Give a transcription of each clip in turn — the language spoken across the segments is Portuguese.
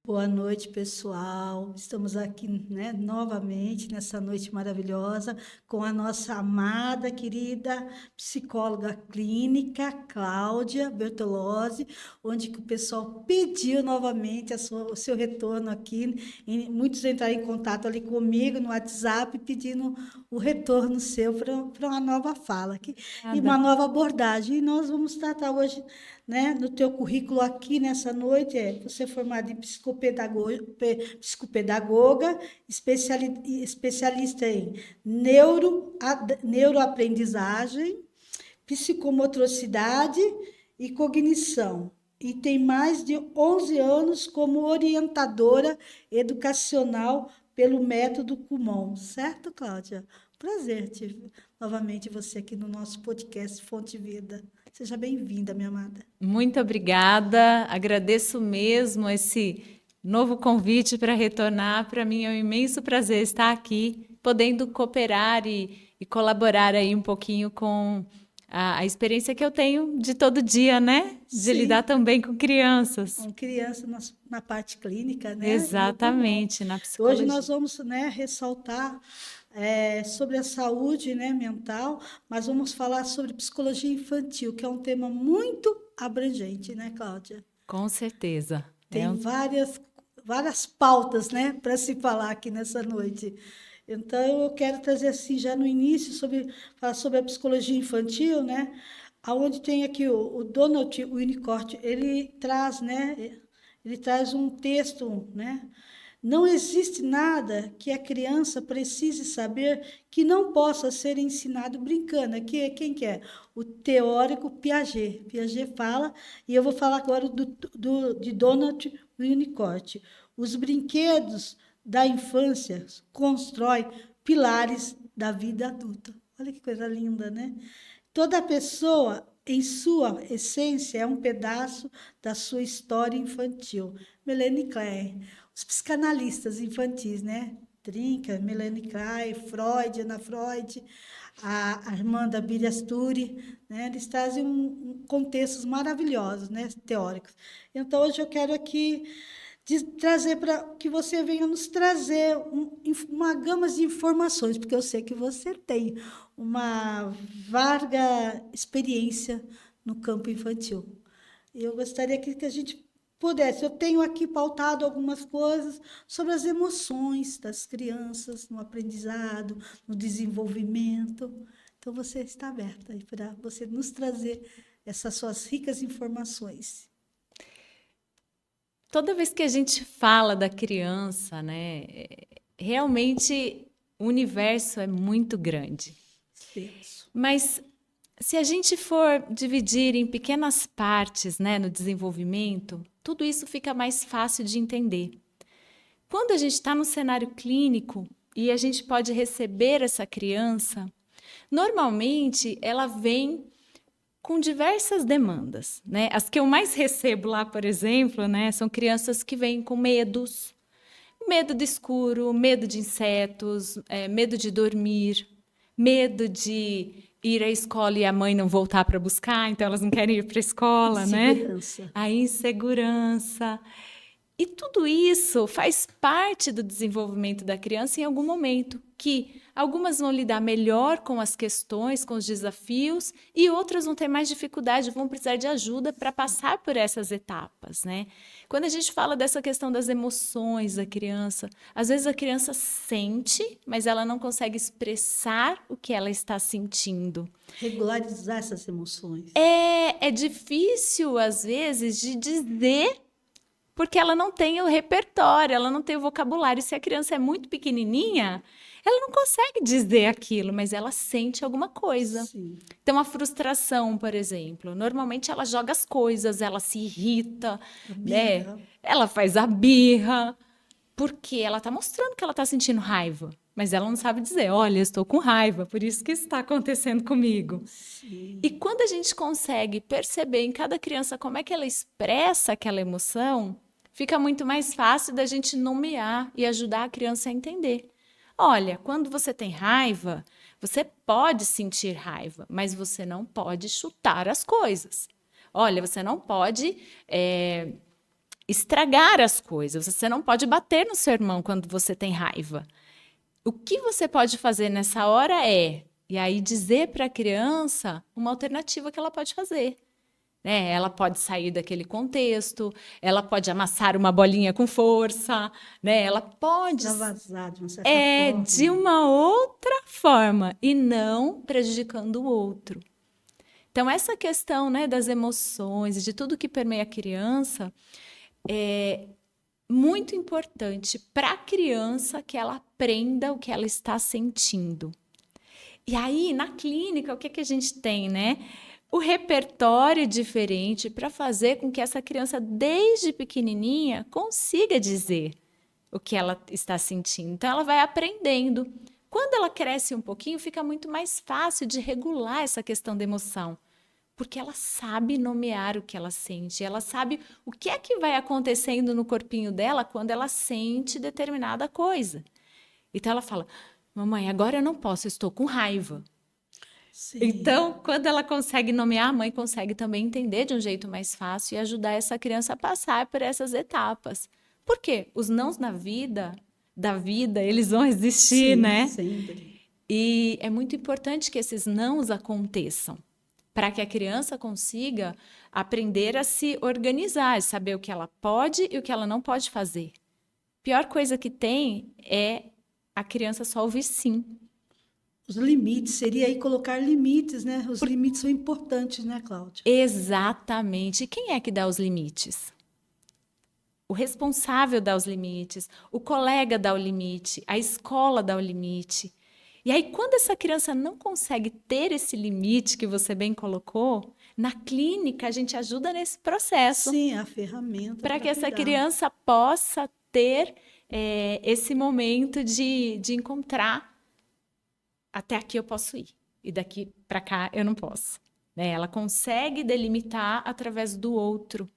Boa noite, pessoal. Estamos aqui, né, novamente nessa noite maravilhosa com a nossa amada, querida psicóloga clínica, Cláudia Bertolozzi, onde que o pessoal pediu novamente o seu retorno aqui. E muitos entraram em contato ali comigo no WhatsApp pedindo o retorno seu para uma nova fala aqui, e Nada. uma nova abordagem. E nós vamos tratar hoje, né, no teu currículo aqui nessa noite, você é formado em psicopedagoga, especialista em neuroaprendizagem, psicomotricidade e cognição. E tem mais de 11 anos como orientadora educacional pelo método Kumon. Certo, Cláudia? Prazer novamente você aqui no nosso podcast Fonte Vida. Seja bem-vinda, minha amada. Muito obrigada. Agradeço mesmo esse novo convite para retornar. Para mim é um imenso prazer estar aqui, podendo cooperar e colaborar aí um pouquinho com a experiência que eu tenho de todo dia, né? De lidar Sim, também com crianças. com criança na parte clínica, né? Muito bom. Exatamente, na Hoje nós psicologia. vamos, né, ressaltar sobre a saúde, né, mental, mas vamos falar sobre psicologia infantil, que é um tema muito abrangente, né, Cláudia? Com certeza. Tem várias pautas, né, para se falar aqui nessa noite. Então, eu quero trazer assim, já no início, falar sobre a psicologia infantil, né, aonde tem aqui o Donald Winnicott, ele traz, né, ele traz um texto, né, não existe nada que a criança precise saber que não possa ser ensinado brincando. Aqui é quem que é? O teórico Piaget. Piaget fala, e eu vou falar agora de Donald Winnicott. Os brinquedos da infância constroem pilares da vida adulta. Olha que coisa linda, né? Toda pessoa, em sua essência, é um pedaço da sua história infantil. Melanie Klein, os psicanalistas infantis, né? Trinca, Melanie Klein, Freud, Ana Freud, a irmã da Birasturi, né? Eles trazem contextos maravilhosos, né? Teóricos. Então, hoje eu quero aqui trazer para que você venha nos trazer uma gama de informações, porque eu sei que você tem uma larga experiência no campo infantil. Eu gostaria que a gente pudesse. Eu tenho aqui pautado algumas coisas sobre as emoções das crianças no aprendizado, no desenvolvimento. Então, você está aberta aí para você nos trazer essas suas ricas informações. Toda vez que a gente fala da criança, né, realmente o universo é muito grande. Extenso. Mas se a gente for dividir em pequenas partes, né, no desenvolvimento, tudo isso fica mais fácil de entender. Quando a gente está no cenário clínico e a gente pode receber essa criança, normalmente ela vem com diversas demandas, né? As que eu mais recebo lá, por exemplo, né, são crianças que vêm com medos, medo do escuro, medo de insetos, medo de dormir, medo de ir à escola e a mãe não voltar para buscar, então elas não querem ir para a escola, né? Insegurança. A insegurança. E tudo isso faz parte do desenvolvimento da criança em algum momento, que algumas vão lidar melhor com as questões, com os desafios, e outras vão ter mais dificuldade, vão precisar de ajuda para passar por essas etapas, né? Quando a gente fala dessa questão das emoções da criança, às vezes a criança sente, mas ela não consegue expressar o que ela está sentindo. Regularizar essas emoções. É difícil, às vezes, de dizer porque ela não tem o repertório, ela não tem o vocabulário. Se a criança é muito pequenininha, ela não consegue dizer aquilo, mas ela sente alguma coisa. Sim. Então, a frustração, por exemplo, normalmente ela joga as coisas, ela se irrita, A né? birra. Ela faz a birra, porque ela está mostrando que ela está sentindo raiva, mas ela não sabe dizer, olha, eu estou com raiva, por isso que isso está acontecendo comigo. E Sim. quando a gente consegue perceber em cada criança como é que ela expressa aquela emoção, fica muito mais fácil da gente nomear e ajudar a criança a entender. Olha, quando você tem raiva, você pode sentir raiva, mas você não pode chutar as coisas. Olha, você não pode estragar as coisas. Você não pode bater no seu irmão quando você tem raiva. O que você pode fazer nessa hora e aí dizer para a criança uma alternativa que ela pode fazer. Né? Ela pode sair daquele contexto, ela pode amassar uma bolinha com força, né? Ela pode Extravasar de uma certa forma. de uma outra forma e não prejudicando o outro. Então, essa questão, né, das emoções e de tudo que permeia a criança é muito importante para a criança que ela aprenda o que ela está sentindo. E aí, na clínica, o que que a gente tem, né? O repertório diferente para fazer com que essa criança, desde pequenininha, consiga dizer o que ela está sentindo. Então, ela vai aprendendo. Quando ela cresce um pouquinho, fica muito mais fácil de regular essa questão da emoção, porque ela sabe nomear o que ela sente, ela sabe o que é que vai acontecendo no corpinho dela quando ela sente determinada coisa. Então, ela fala, mamãe, agora eu não posso, eu estou com raiva. Sim. Então, quando ela consegue nomear, a mãe consegue também entender de um jeito mais fácil e ajudar essa criança a passar por essas etapas. Por quê? Os nãos da vida, eles vão existir, Sim, né? sempre. E é muito importante que esses nãos aconteçam, para que a criança consiga aprender a se organizar, saber o que ela pode e o que ela não pode fazer. Pior coisa que tem é a criança só ouvir sim. Os limites, seria aí colocar limites, né? Os limites são importantes, né, Cláudia? Exatamente. E quem é que dá os limites? O responsável dá os limites, o colega dá o limite, a escola dá o limite. E aí, quando essa criança não consegue ter esse limite que você bem colocou, na clínica a gente ajuda nesse processo Sim, a ferramenta para que essa cuidar. criança possa ter esse momento de encontrar até aqui eu posso ir e daqui para cá eu não posso. Né? Ela consegue delimitar através do outro.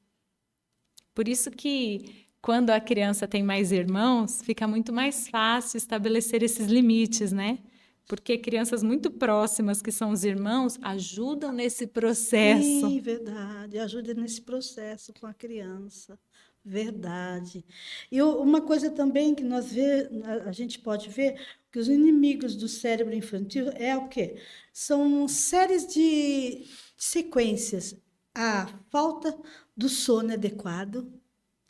Por isso que quando a criança tem mais irmãos, fica muito mais fácil estabelecer esses limites, né? Porque crianças muito próximas, que são os irmãos, ajudam nesse processo. Sim, verdade. Ajuda nesse processo com a criança. Verdade. E uma coisa também que a gente pode ver, que os inimigos do cérebro infantil é o quê? São séries de sequências. A falta do sono adequado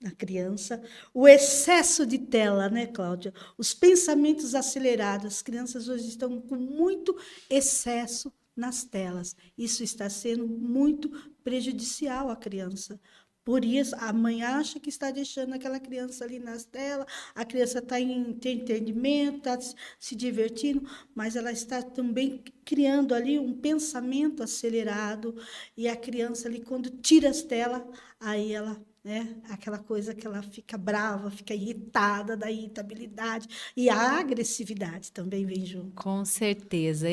na criança, o excesso de tela, né, Cláudia? Os pensamentos acelerados. As crianças hoje estão com muito excesso nas telas. Isso está sendo muito prejudicial à criança. Por isso, a mãe acha que está deixando aquela criança ali nas telas, a criança está em entendimento, está se divertindo, mas ela está também criando ali um pensamento acelerado, e a criança ali, quando tira as telas, aí ela, né, aquela coisa que ela fica brava, fica irritada, da irritabilidade, e a agressividade também vem junto. Com certeza.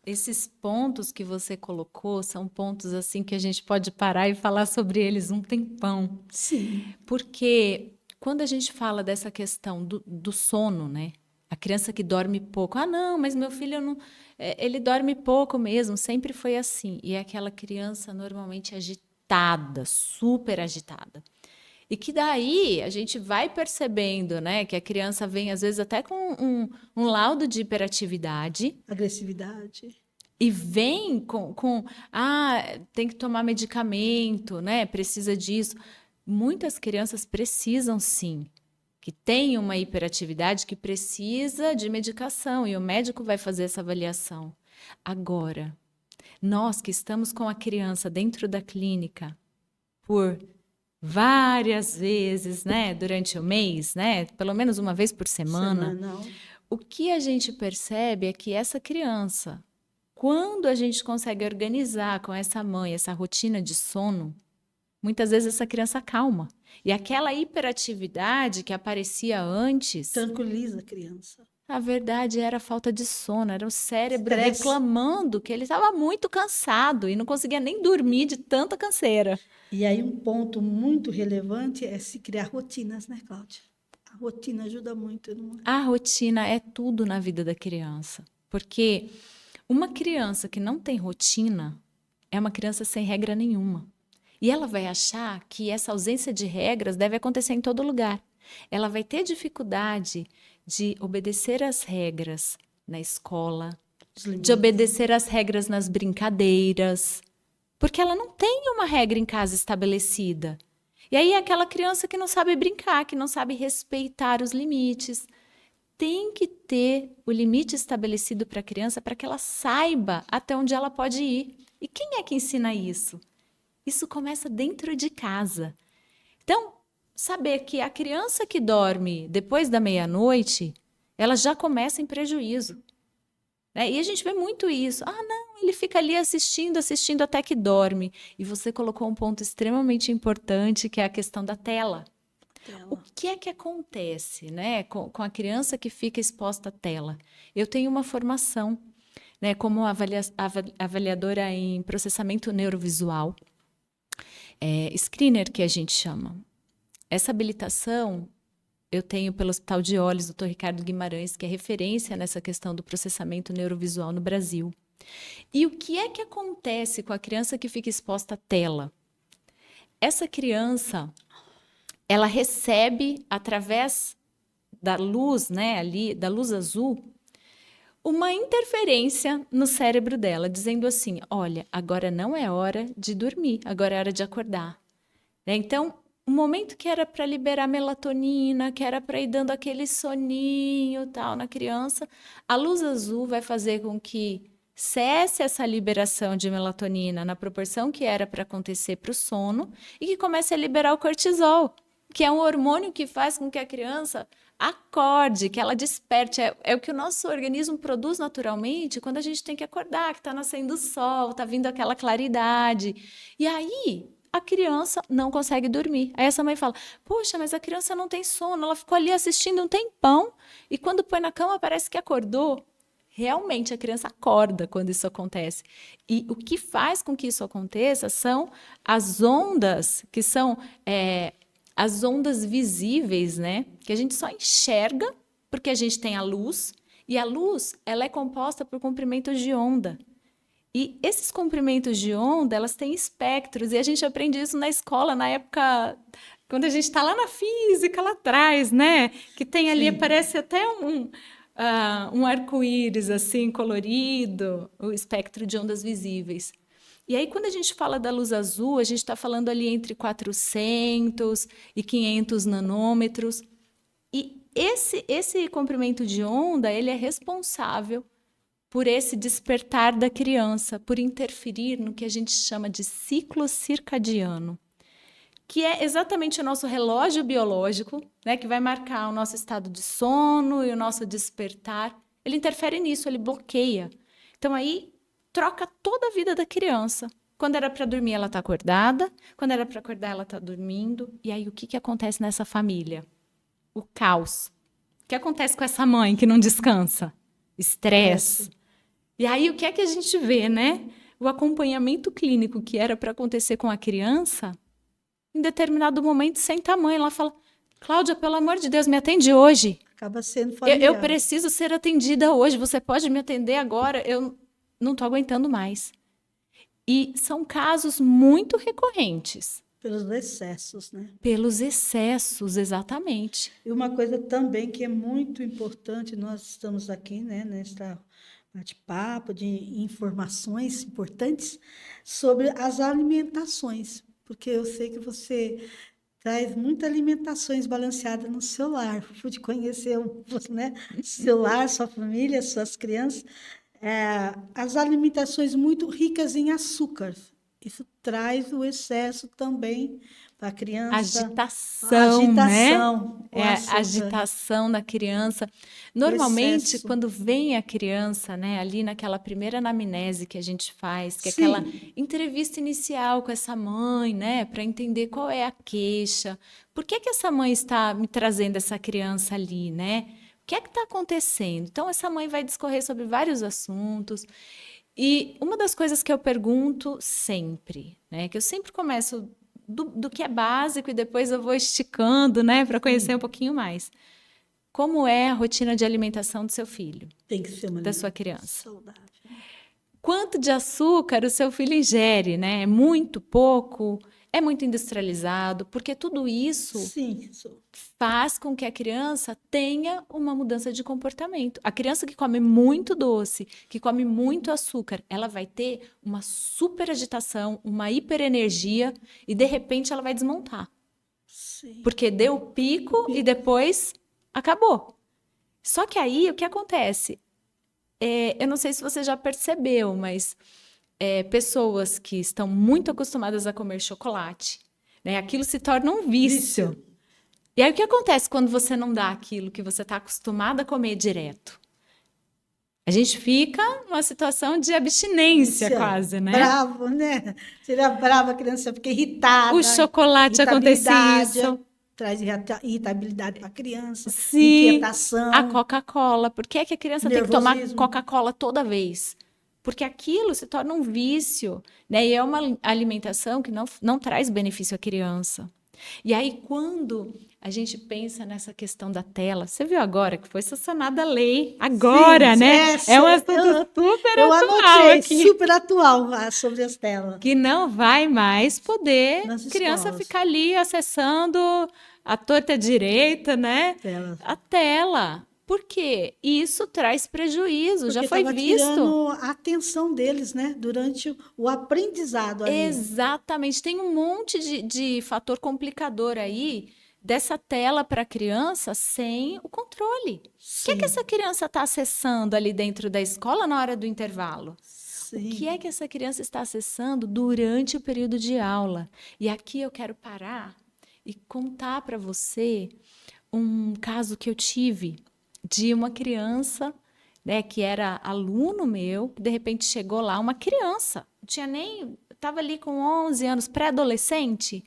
Esses pontos que você colocou são pontos assim que a gente pode parar e falar sobre eles um tempão. Sim. Porque quando a gente fala dessa questão do sono, né? A criança que dorme pouco. Ah, não, mas meu filho não, ele dorme pouco mesmo, sempre foi assim. E é aquela criança normalmente agitada, super agitada. E que daí a gente vai percebendo, né, que a criança vem às vezes até com um laudo de hiperatividade Agressividade. e vem tem que tomar medicamento, né, precisa disso. Muitas crianças precisam sim, que tem uma hiperatividade que precisa de medicação e o médico vai fazer essa avaliação. Agora, nós que estamos com a criança dentro da clínica por várias vezes, né, durante o mês, né, pelo menos uma vez por semana, Semanal. o que a gente percebe é que essa criança, quando a gente consegue organizar com essa mãe essa rotina de sono, muitas vezes essa criança calma. E aquela hiperatividade que aparecia antes, Tranquiliza a criança. a verdade era a falta de sono, era o cérebro Estresse. reclamando que ele estava muito cansado e não conseguia nem dormir de tanta canseira. E aí um ponto muito relevante é se criar rotinas, né, Cláudia? A rotina ajuda muito. Não é? A rotina é tudo na vida da criança, porque uma criança que não tem rotina é uma criança sem regra nenhuma. E ela vai achar que essa ausência de regras deve acontecer em todo lugar. Ela vai ter dificuldade de obedecer às regras na escola, Os de limites. obedecer às regras nas brincadeiras, porque ela não tem uma regra em casa estabelecida. E aí é aquela criança que não sabe brincar, que não sabe respeitar os limites. Tem que ter o limite estabelecido para a criança para que ela saiba até onde ela pode ir. E quem é que ensina isso? Isso começa dentro de casa. Então, saber que a criança que dorme depois da meia-noite, ela já começa em prejuízo. Né? E a gente vê muito isso. Ah, não, ele fica ali assistindo, assistindo até que dorme. E você colocou um ponto extremamente importante, que é a questão da tela. O que é que acontece, né, com a criança que fica exposta à tela? Eu tenho uma formação, né, como avaliadora em processamento neurovisual, screener que a gente chama. Essa habilitação eu tenho pelo Hospital de Olhos, Dr. Ricardo Guimarães, que é referência nessa questão do processamento neurovisual no Brasil. E o que é que acontece com a criança que fica exposta à tela? Essa criança, ela recebe, através da luz, né, ali, da luz azul, uma interferência no cérebro dela, dizendo assim, olha, agora não é hora de dormir, agora é hora de acordar. Né? Então, o momento que era para liberar melatonina, que era para ir dando aquele soninho tal na criança, a luz azul vai fazer com que cesse essa liberação de melatonina na proporção que era para acontecer para o sono e que comece a liberar o cortisol, que é um hormônio que faz com que a criança acorde, que ela desperte. É o que o nosso organismo produz naturalmente quando a gente tem que acordar, que está nascendo o sol, está vindo aquela claridade. E aí a criança não consegue dormir. Aí essa mãe fala, poxa, mas a criança não tem sono, ela ficou ali assistindo um tempão e quando põe na cama parece que acordou. Realmente, a criança acorda quando isso acontece. E o que faz com que isso aconteça são as ondas, que são as ondas visíveis, né? Que a gente só enxerga porque a gente tem a luz, e a luz ela é composta por comprimentos de onda. E esses comprimentos de onda, elas têm espectros, e a gente aprende isso na escola, na época, quando a gente está lá na física, lá atrás, né? Que tem ali, parece até um arco-íris, assim, colorido, o espectro de ondas visíveis. E aí, quando a gente fala da luz azul, a gente está falando ali entre 400 e 500 nanômetros. E esse comprimento de onda, ele é responsável por esse despertar da criança, por interferir no que a gente chama de ciclo circadiano, que é exatamente o nosso relógio biológico, né, que vai marcar o nosso estado de sono e o nosso despertar. Ele interfere nisso, ele bloqueia. Então, aí, troca toda a vida da criança. Quando era para dormir, ela está acordada. Quando era para acordar, ela está dormindo. E aí, o que acontece nessa família? O caos. O que acontece com essa mãe que não descansa? Estresse. E aí, o que é que a gente vê, né? O acompanhamento clínico que era para acontecer com a criança, em determinado momento, senta a mãe. Ela fala, Cláudia, pelo amor de Deus, me atende hoje. Acaba sendo familiar. Eu preciso ser atendida hoje. Você pode me atender agora? Eu não estou aguentando mais. E são casos muito recorrentes. Pelos excessos, né? Pelos excessos, exatamente. E uma coisa também que é muito importante, nós estamos aqui, né, nesta bate-papo de informações importantes sobre as alimentações, porque eu sei que você traz muitas alimentações balanceadas no seu lar. Pude conhecer, né, seu lar, sua família, suas crianças. As alimentações muito ricas em açúcar. Isso traz o excesso também para a criança. Agitação, né? Açúcar. Agitação da criança. Normalmente, quando vem a criança, né, ali naquela primeira anamnese que a gente faz, que é aquela entrevista inicial com essa mãe, né, para entender qual é a queixa, por que essa mãe está me trazendo essa criança ali, né? O que é que está acontecendo? Então, essa mãe vai discorrer sobre vários assuntos. E uma das coisas que eu pergunto sempre, né, que eu sempre começo do que é básico e depois eu vou esticando, né, para conhecer um pouquinho mais. Como é a rotina de alimentação do seu filho? Tem que ser uma da sua criança. Saudável. Quanto de açúcar o seu filho ingere, né? É muito pouco? é muito industrializado, porque tudo isso Sim, faz com que a criança tenha uma mudança de comportamento. A criança que come muito doce, que come muito açúcar, ela vai ter uma super agitação, uma hiperenergia e de repente ela vai desmontar. sim. Porque deu o pico e depois acabou. Só que aí o que acontece? Eu não sei se você já percebeu, mas pessoas que estão muito acostumadas a comer chocolate, né? Aquilo se torna um vício. Vício. E aí o que acontece quando você não dá aquilo que você está acostumado a comer direto? A gente fica numa situação de abstinência Vício. quase, né? Bravo, né? Seria brava a criança, fica O irritada, chocolate acontece irritabilidade, isso. traz irritabilidade para a criança, Sim, a inquietação, Coca-Cola. Por que é que a criança tem que tomar nervosismo. Coca-Cola toda vez? Porque aquilo se torna um vício, né? E é uma alimentação que não traz benefício à criança. E aí, quando a gente pensa nessa questão da tela, você viu agora que foi sancionada a lei, agora, Sim, né? É um assunto super eu atual anotei, aqui. super atual sobre as telas Que não vai mais poder nas criança escolas. ficar ali acessando a torta direita, né? Telas. A tela. Por quê? Isso traz prejuízo, já Porque foi estava visto. tirando a atenção deles, né? Durante o aprendizado ali. Exatamente. Tem um monte de fator complicador aí dessa tela para a criança sem o controle. O que é que Sim, essa criança está acessando ali dentro da escola na hora do intervalo? O que é sim. que essa criança está acessando durante o período de aula? E aqui eu quero parar e contar para você um caso que eu tive de uma criança, né, que era aluno meu, que de repente chegou lá, uma criança, não tinha nem, estava ali com 11 anos, pré-adolescente.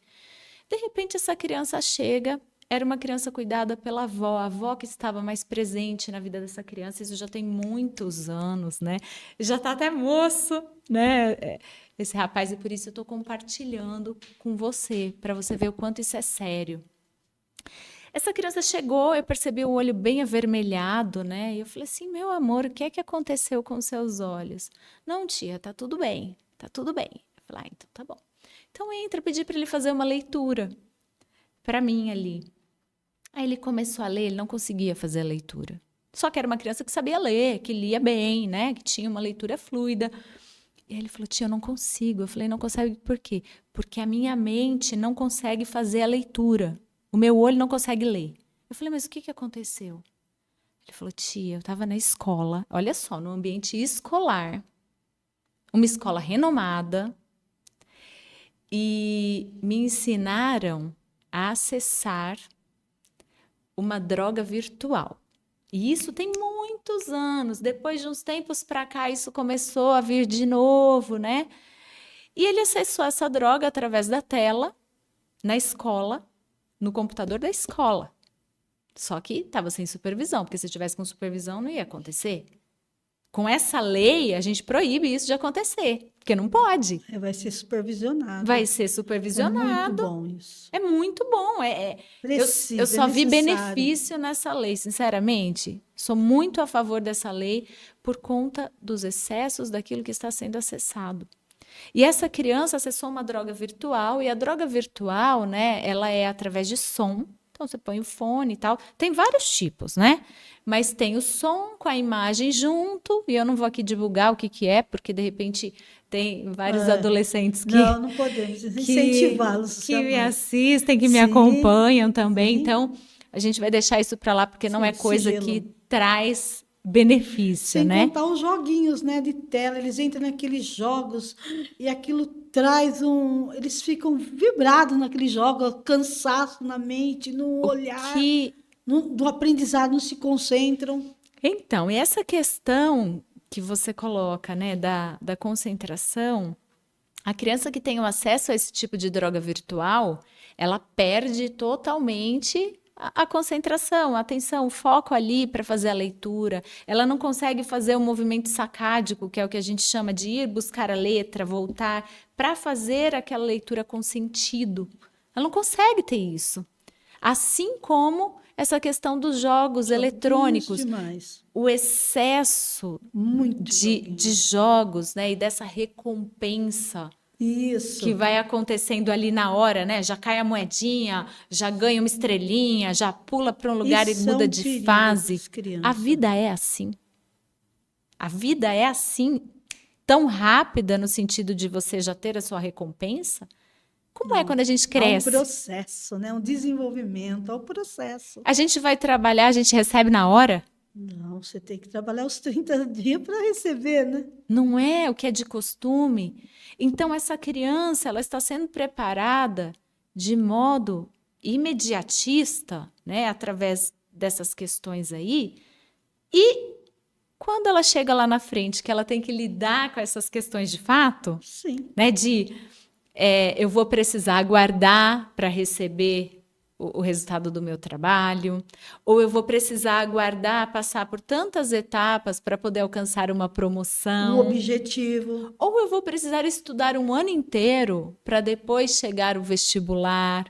De repente essa criança chega, era uma criança cuidada pela avó, a avó que estava mais presente na vida dessa criança, isso já tem muitos anos, né? Já está até moço, né? Esse rapaz, e por isso eu estou compartilhando com você, para você ver o quanto isso é sério. Essa criança chegou, eu percebi o olho bem avermelhado, né? E eu falei assim, meu amor, o que é que aconteceu com os seus olhos? Não, tia, tá tudo bem, tá tudo bem. Eu falei, então tá bom. Então entra, pedi para ele fazer uma leitura para mim ali. Aí ele começou a ler, ele não conseguia fazer a leitura. Só que era uma criança que sabia ler, que lia bem, né? Que tinha uma leitura fluida. E aí ele falou, tia, eu não consigo. Eu falei, não consegue por quê? Porque a minha mente não consegue fazer a leitura. O meu olho não consegue ler. Eu falei, mas o que aconteceu? Ele falou, tia, eu estava na escola, olha só, no ambiente escolar, uma escola renomada, e me ensinaram a acessar uma droga virtual. E isso tem muitos anos. Depois de uns tempos para cá, isso começou a vir de novo, né? E ele acessou essa droga através da tela, na escola, no computador da escola. Só que estava sem supervisão, porque se tivesse com supervisão não ia acontecer. Com essa lei, a gente proíbe isso de acontecer, porque não pode. Vai ser supervisionado. Vai ser É muito supervisionado. bom isso. É muito bom. Eu Precisa, só vi necessário. benefício nessa lei, sinceramente. Sou muito a favor dessa lei por conta dos excessos daquilo que está sendo acessado. E essa criança acessou uma droga virtual, e a droga virtual, né, ela é através de som. Então, você põe o fone e tal. Tem vários tipos, né? Mas tem o som com a imagem junto, e eu não vou aqui divulgar o que é, porque, de repente, tem vários adolescentes Não podemos incentivá-los que me jamais. assistem, que me Sim, acompanham também. sim. Então, a gente vai deixar isso para lá, porque não Sim, é coisa sigilo. que traz benefício, Sem né? contar os joguinhos, né, de tela, eles entram naqueles jogos e aquilo traz eles ficam vibrados naqueles jogos, cansaço na mente, no olhar, Que do aprendizado, não se concentram. Então, e essa questão que você coloca, né, da concentração, a criança que tem o acesso a esse tipo de droga virtual, ela perde totalmente a concentração, a atenção, o foco ali para fazer a leitura. Ela não consegue fazer o movimento sacádico, que é o que a gente chama de ir buscar a letra, voltar, para fazer aquela leitura com sentido. Ela não consegue ter isso. Assim como essa questão dos jogos eletrônicos, Demais. o excesso Muito de jogos, né, e dessa recompensa Isso. que vai acontecendo ali na hora, né? Já cai a moedinha, já ganha uma estrelinha, já pula para um lugar e Isso é muda um de perigo para fase. as A crianças. vida é assim. A vida é assim, tão rápida no sentido de você já ter a sua recompensa. Como é Não. quando a gente Há um cresce? processo, né? Um desenvolvimento, há um processo. A gente vai trabalhar, a gente recebe na hora? Não, você tem que trabalhar os 30 dias para receber, né? Não é o que é de costume. Então, essa criança, ela está sendo preparada de modo imediatista, né, através dessas questões aí. E quando ela chega lá na frente, que ela tem que lidar com essas questões de fato, Sim. né, eu vou precisar aguardar para receber o resultado do meu trabalho, ou eu vou precisar aguardar passar por tantas etapas para poder alcançar uma Um promoção, objetivo, ou eu vou precisar estudar um ano inteiro para depois chegar o vestibular.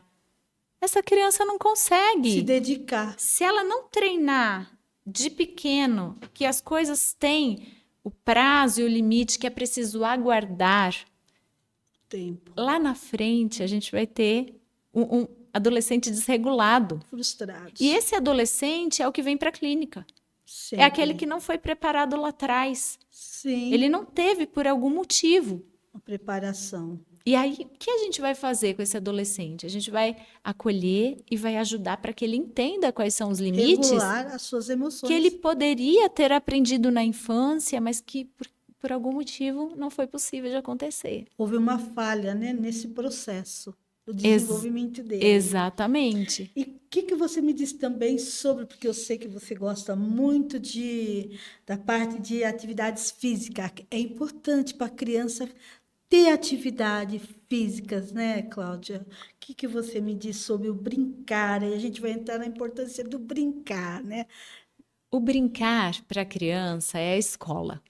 Essa criança não se consegue. dedicar. Se ela não treinar de pequeno, que as coisas têm o prazo e o limite que é preciso aguardar, Tempo. lá na frente a gente vai ter um adolescente desregulado. Frustrados. E esse adolescente é o que vem para a clínica. Sempre. É aquele que não foi preparado lá atrás. Sim. Ele não teve por algum motivo. A preparação. E aí, o que a gente vai fazer com esse adolescente? A gente vai acolher e vai ajudar para que ele entenda quais são os limites Regular as suas que emoções. ele poderia ter aprendido na infância, mas que por algum motivo não foi possível de acontecer. Houve uma falha, né, nesse processo do Ex- desenvolvimento dele. Exatamente. E o que você me disse também sobre, porque eu sei que você gosta muito da parte de atividades físicas. É importante para a criança ter atividades físicas, né, Cláudia? O que você me diz sobre o brincar? E a gente vai entrar na importância do brincar, né? O brincar para a criança é a escola.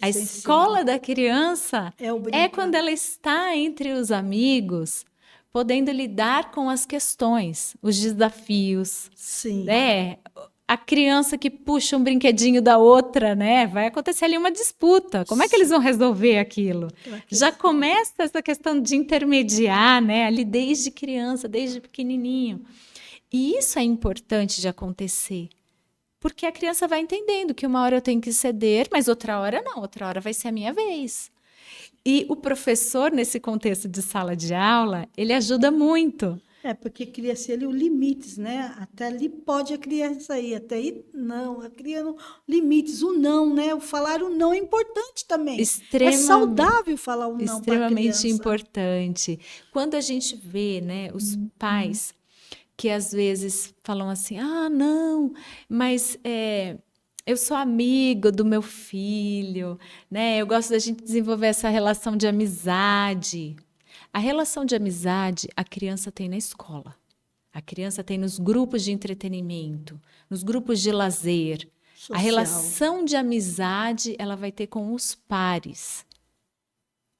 A Essencial. escola da criança É o é brincar. quando ela está entre os amigos, podendo lidar com as questões, os desafios, Sim. né? A criança que puxa um brinquedinho da outra, né? Vai acontecer ali uma disputa. Como é que eles vão resolver aquilo? Aquela Já questão. começa essa questão de intermediar, né? Ali desde criança, desde pequenininho. E isso é importante de acontecer. Porque a criança vai entendendo que uma hora eu tenho que ceder, mas outra hora não, outra hora vai ser a minha vez. E o professor, nesse contexto de sala de aula, ele ajuda muito. É, porque cria-se ali os limites, né? Até ali pode a criança ir, até aí não. A criança, limites, o não, né? O falar o não é importante também. É saudável falar o não para a Extremamente criança. importante. Quando a gente vê, né, os pais que às vezes falam assim, ah, não, mas eu sou amigo do meu filho, né? Eu gosto da gente desenvolver essa relação de amizade. A relação de amizade a criança tem na escola. A criança tem nos grupos de entretenimento, nos grupos de lazer. A Social. relação de amizade ela vai ter com os pares.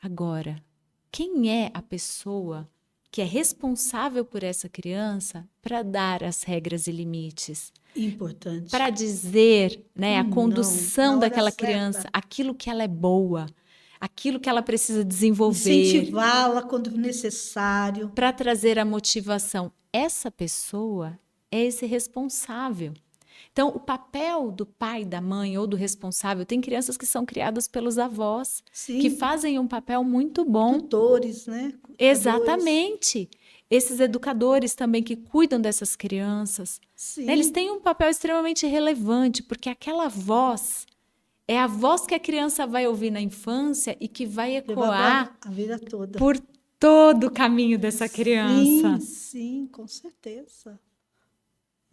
Agora, quem é a pessoa que é responsável por essa criança para dar as regras e limites? Importante. Para dizer, né, a Não, condução na hora daquela certa. criança, aquilo que ela é boa, aquilo que ela precisa desenvolver, Incentivá-la quando necessário. para trazer a motivação. Essa pessoa é esse responsável. Então, o papel do pai, da mãe ou do responsável, tem crianças que são criadas pelos avós, Sim. que fazem um papel muito bom. Tutores, né? Exatamente. Esses educadores também que cuidam dessas crianças, Sim. né, eles têm um papel extremamente relevante, porque aquela voz é a voz que a criança vai ouvir na infância e que vai ecoar a vida toda. por todo o caminho dessa criança. Sim, com certeza.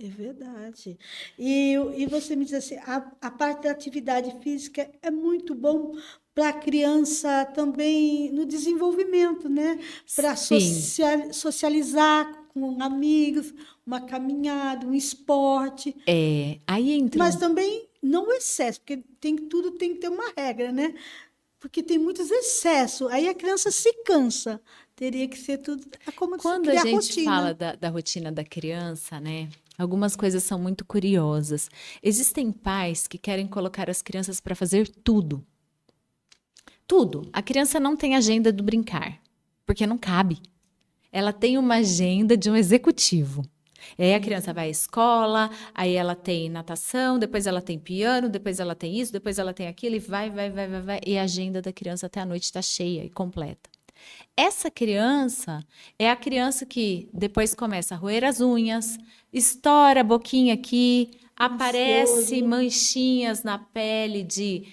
É verdade. E você me diz assim, a parte da atividade física é muito bom para a criança também no desenvolvimento, né? Para Sim. socializar com amigos, uma caminhada, um esporte. Aí entra Mas também não o excesso, porque tudo tem que ter uma regra, né? Porque tem muitos excessos. Aí a criança se cansa. Teria que ser tudo. É como se Quando a criar gente rotina. fala da rotina da criança, né? Algumas coisas são muito curiosas. Existem pais que querem colocar as crianças para fazer tudo. Tudo. A criança não tem agenda do brincar, porque não cabe. Ela tem uma agenda de um executivo. E aí a criança vai à escola, aí ela tem natação, depois ela tem piano, depois ela tem isso, depois ela tem aquilo, e vai. E a agenda da criança até a noite está cheia e completa. Essa criança é a criança que depois começa a roer as unhas, estoura a boquinha aqui, aparece manchinhas na pele de...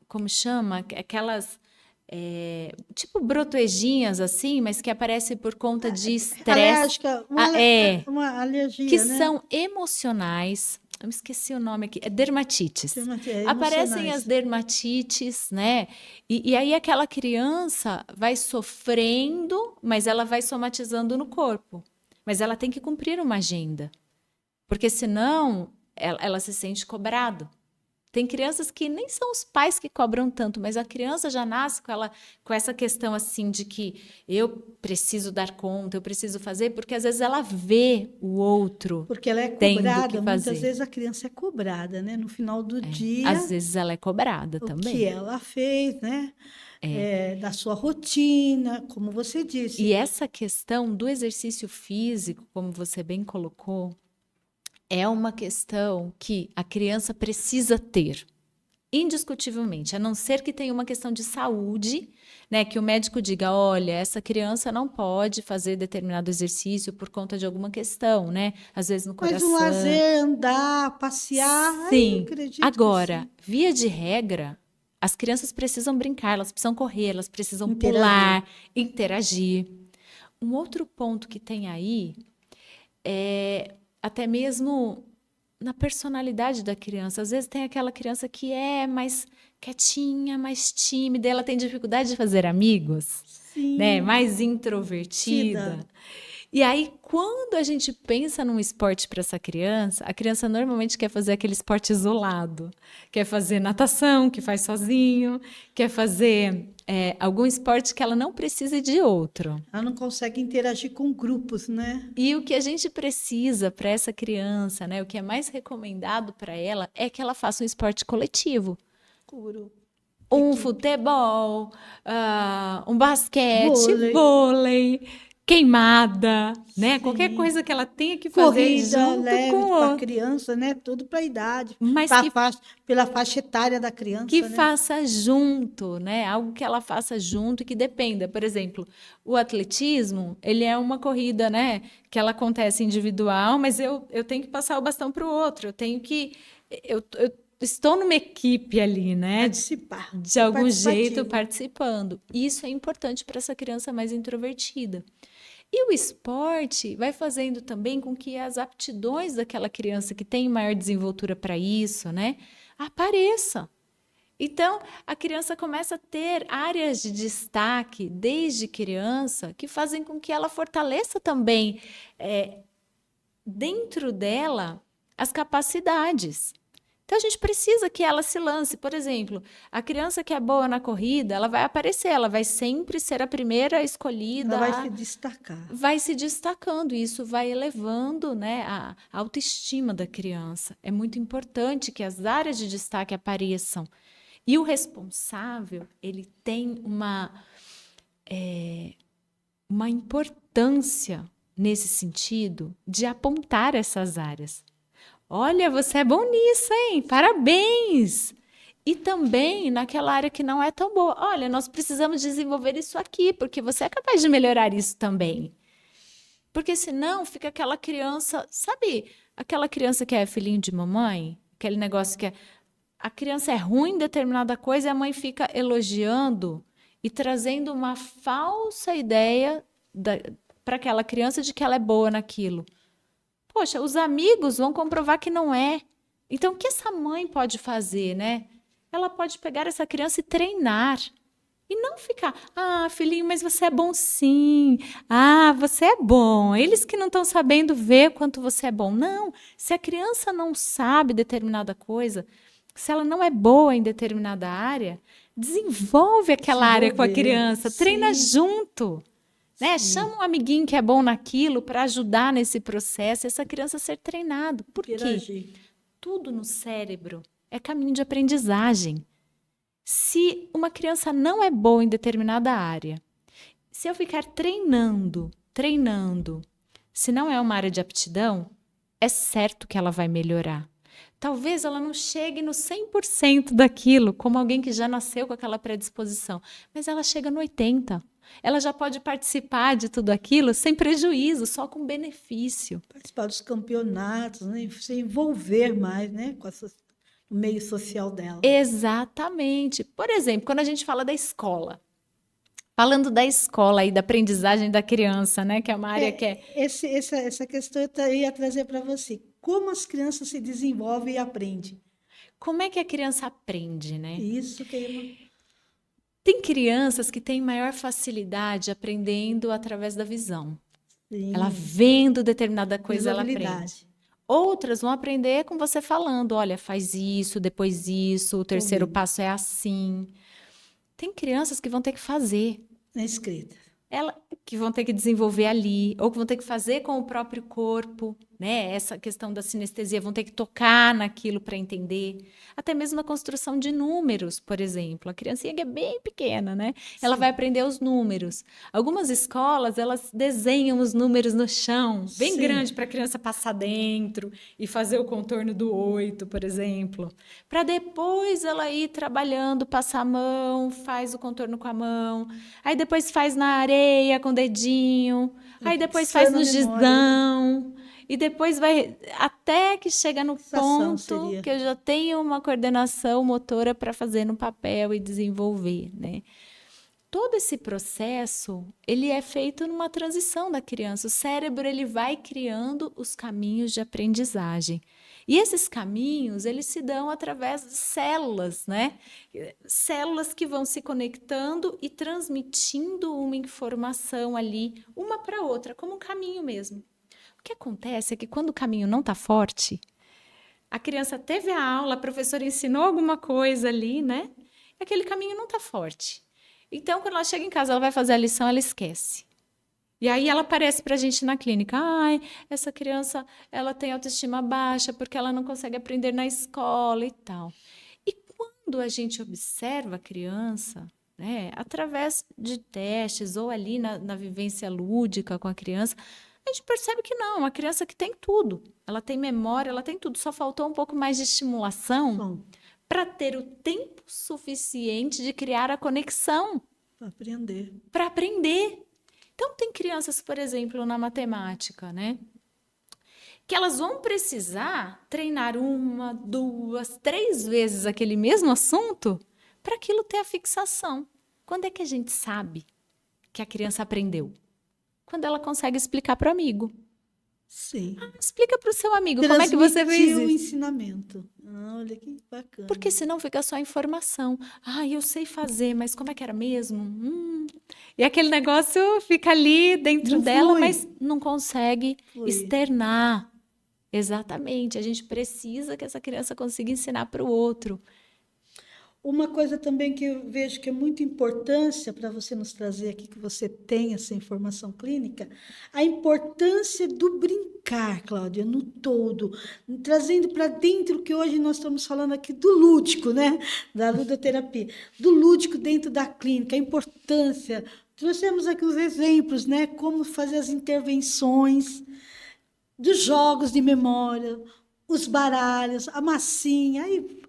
como chama? Aquelas... tipo brotoejinhas assim, mas que aparecem por conta de estresse. Uma alergia, que né? são emocionais. Eu esqueci o nome aqui. É dermatites. Aparecem as dermatites, né? E aí aquela criança vai sofrendo, mas ela vai somatizando no corpo. Mas ela tem que cumprir uma agenda. Porque senão ela se sente cobrado. Tem crianças que nem são os pais que cobram tanto, mas a criança já nasce com essa questão assim de que eu preciso dar conta, eu preciso fazer, porque às vezes ela vê o outro. Porque ela é cobrada, muitas vezes a criança é cobrada, né? No final do dia. Às vezes ela é cobrada também. O que ela fez, né? Da sua rotina, como você disse. E essa questão do exercício físico, como você bem colocou, é uma questão que a criança precisa ter, indiscutivelmente, a não ser que tenha uma questão de saúde, né, que o médico diga, olha, essa criança não pode fazer determinado exercício por conta de alguma questão, né, às vezes no coração. Mas um lazer, andar, passear, sim. Agora, via de regra, as crianças precisam brincar, elas precisam correr, elas precisam pular, interagir. Um outro ponto que tem aí é até mesmo na personalidade da criança. Às vezes tem aquela criança que é mais quietinha, mais tímida, ela tem dificuldade de fazer amigos, né? Mais introvertida. E aí, quando a gente pensa num esporte para essa criança, a criança normalmente quer fazer aquele esporte isolado. Quer fazer natação, que faz sozinho, quer fazer algum esporte que ela não precise de outro. Ela não consegue interagir com grupos, né? E o que a gente precisa para essa criança, né? O que é mais recomendado para ela é que ela faça um esporte coletivo. Um futebol, um basquete, vôlei, queimada, né? Qualquer coisa que ela tenha que fazer corrida, junto leve com para a criança, né? Tudo para a idade, mas pela faixa etária da criança, que né? faça junto, né? Algo que ela faça junto e que dependa. Por exemplo, o atletismo, ele é uma corrida, né? Que ela acontece individual, mas eu tenho que passar o bastão para o outro. Eu estou numa equipe ali, né? Participar. De algum jeito participando. Isso é importante para essa criança mais introvertida. E o esporte vai fazendo também com que as aptidões daquela criança que tem maior desenvoltura para isso, né, apareça. Então, a criança começa a ter áreas de destaque desde criança que fazem com que ela fortaleça também dentro dela as capacidades. Então, a gente precisa que ela se lance. Por exemplo, a criança que é boa na corrida, ela vai aparecer, ela vai sempre ser a primeira escolhida. Ela vai se destacar. Vai se destacando, e isso vai elevando, né, a autoestima da criança. É muito importante que as áreas de destaque apareçam. E o responsável, ele tem uma importância nesse sentido de apontar essas áreas. Olha, você é bom nisso, hein? Parabéns! E também naquela área que não é tão boa. Olha, nós precisamos desenvolver isso aqui, porque você é capaz de melhorar isso também. Porque senão fica aquela criança, sabe? Aquela criança que é filhinho de mamãe? Aquele negócio que a criança é ruim em determinada coisa e a mãe fica elogiando e trazendo uma falsa ideia para aquela criança de que ela é boa naquilo. Poxa, os amigos vão comprovar que não é. Então, o que essa mãe pode fazer, né? Ela pode pegar essa criança e treinar. E não ficar, filhinho, mas você é bom sim. Você é bom. Eles que não estão sabendo ver quanto você é bom. Não, se a criança não sabe determinada coisa, se ela não é boa em determinada área, desenvolve aquela área com a criança, treina junto. Né? Chama um amiguinho que é bom naquilo para ajudar nesse processo, essa criança ser treinado. Por quê? Tudo no cérebro é caminho de aprendizagem. Se uma criança não é boa em determinada área, se eu ficar treinando, se não é uma área de aptidão, é certo que ela vai melhorar. Talvez ela não chegue no 100% daquilo, como alguém que já nasceu com aquela predisposição, mas ela chega no 80%. Ela já pode participar de tudo aquilo sem prejuízo, só com benefício. Participar dos campeonatos, né? Se envolver mais, né? No meio social dela. Exatamente. Por exemplo, quando a gente fala da escola, falando da escola e da aprendizagem da criança, né? Que é uma área que é... Essa questão eu ia trazer para você. Como as crianças se desenvolvem e aprendem? Como é que a criança aprende, né? Isso que eu... Tem crianças que têm maior facilidade aprendendo através da visão. Sim. Ela vendo determinada coisa, ela aprende. Usabilidade. Outras vão aprender com você falando, olha, faz isso, depois isso, o terceiro passo é assim. Tem crianças que vão ter que fazer. Na escrita. Que vão ter que desenvolver ali, ou que vão ter que fazer com o próprio corpo, né? Essa questão da sinestesia, vão ter que tocar naquilo para entender. Até mesmo na construção de números, por exemplo. A criancinha que é bem pequena, né? Ela Sim. vai aprender os números. Algumas escolas, elas desenham os números no chão, bem Sim. grande, para a criança passar dentro e fazer o contorno do 8, por exemplo. Para depois ela ir trabalhando, passar a mão, faz o contorno com a mão. Aí depois faz na areia com o dedinho. Aí depois faz no gizão. E depois vai até que chega no ponto que eu já tenho uma coordenação motora para fazer no papel e desenvolver, né? Todo esse processo, ele é feito numa transição da criança. O cérebro, ele vai criando os caminhos de aprendizagem. E esses caminhos, eles se dão através de células, né? Células que vão se conectando e transmitindo uma informação ali, uma para outra, como um caminho mesmo. O que acontece é que quando o caminho não está forte, a criança teve a aula, a professora ensinou alguma coisa ali, né? E aquele caminho não está forte. Então, quando ela chega em casa, ela vai fazer a lição, ela esquece. E aí ela aparece para a gente na clínica. Ai, essa criança, ela tem autoestima baixa porque ela não consegue aprender na escola e tal. E quando a gente observa a criança, né, através de testes ou ali na vivência lúdica com a criança, a gente percebe que não, uma criança que tem tudo. Ela tem memória, ela tem tudo. Só faltou um pouco mais de estimulação para ter o tempo suficiente de criar a conexão. Para aprender. Então, tem crianças, por exemplo, na matemática, né? Que elas vão precisar treinar 1, 2, 3 vezes aquele mesmo assunto para aquilo ter a fixação. Quando é que a gente sabe que a criança aprendeu? Quando ela consegue explicar para o amigo. Sim. Explica para o seu amigo como é que você fez isso. O ensinamento. Olha que bacana. Porque senão fica só informação. Eu sei fazer, mas como é que era mesmo? E aquele negócio fica ali dentro dela, mas não consegue externar. Exatamente. A gente precisa que essa criança consiga ensinar para o outro. Uma coisa também que eu vejo que é muito importância para você nos trazer aqui, que você tem essa informação clínica, a importância do brincar, Cláudia, no todo, trazendo para dentro que hoje nós estamos falando aqui do lúdico, né? Da ludoterapia, do lúdico dentro da clínica, a importância. Trouxemos aqui os exemplos, né? Como fazer as intervenções, dos jogos de memória, os baralhos, a massinha.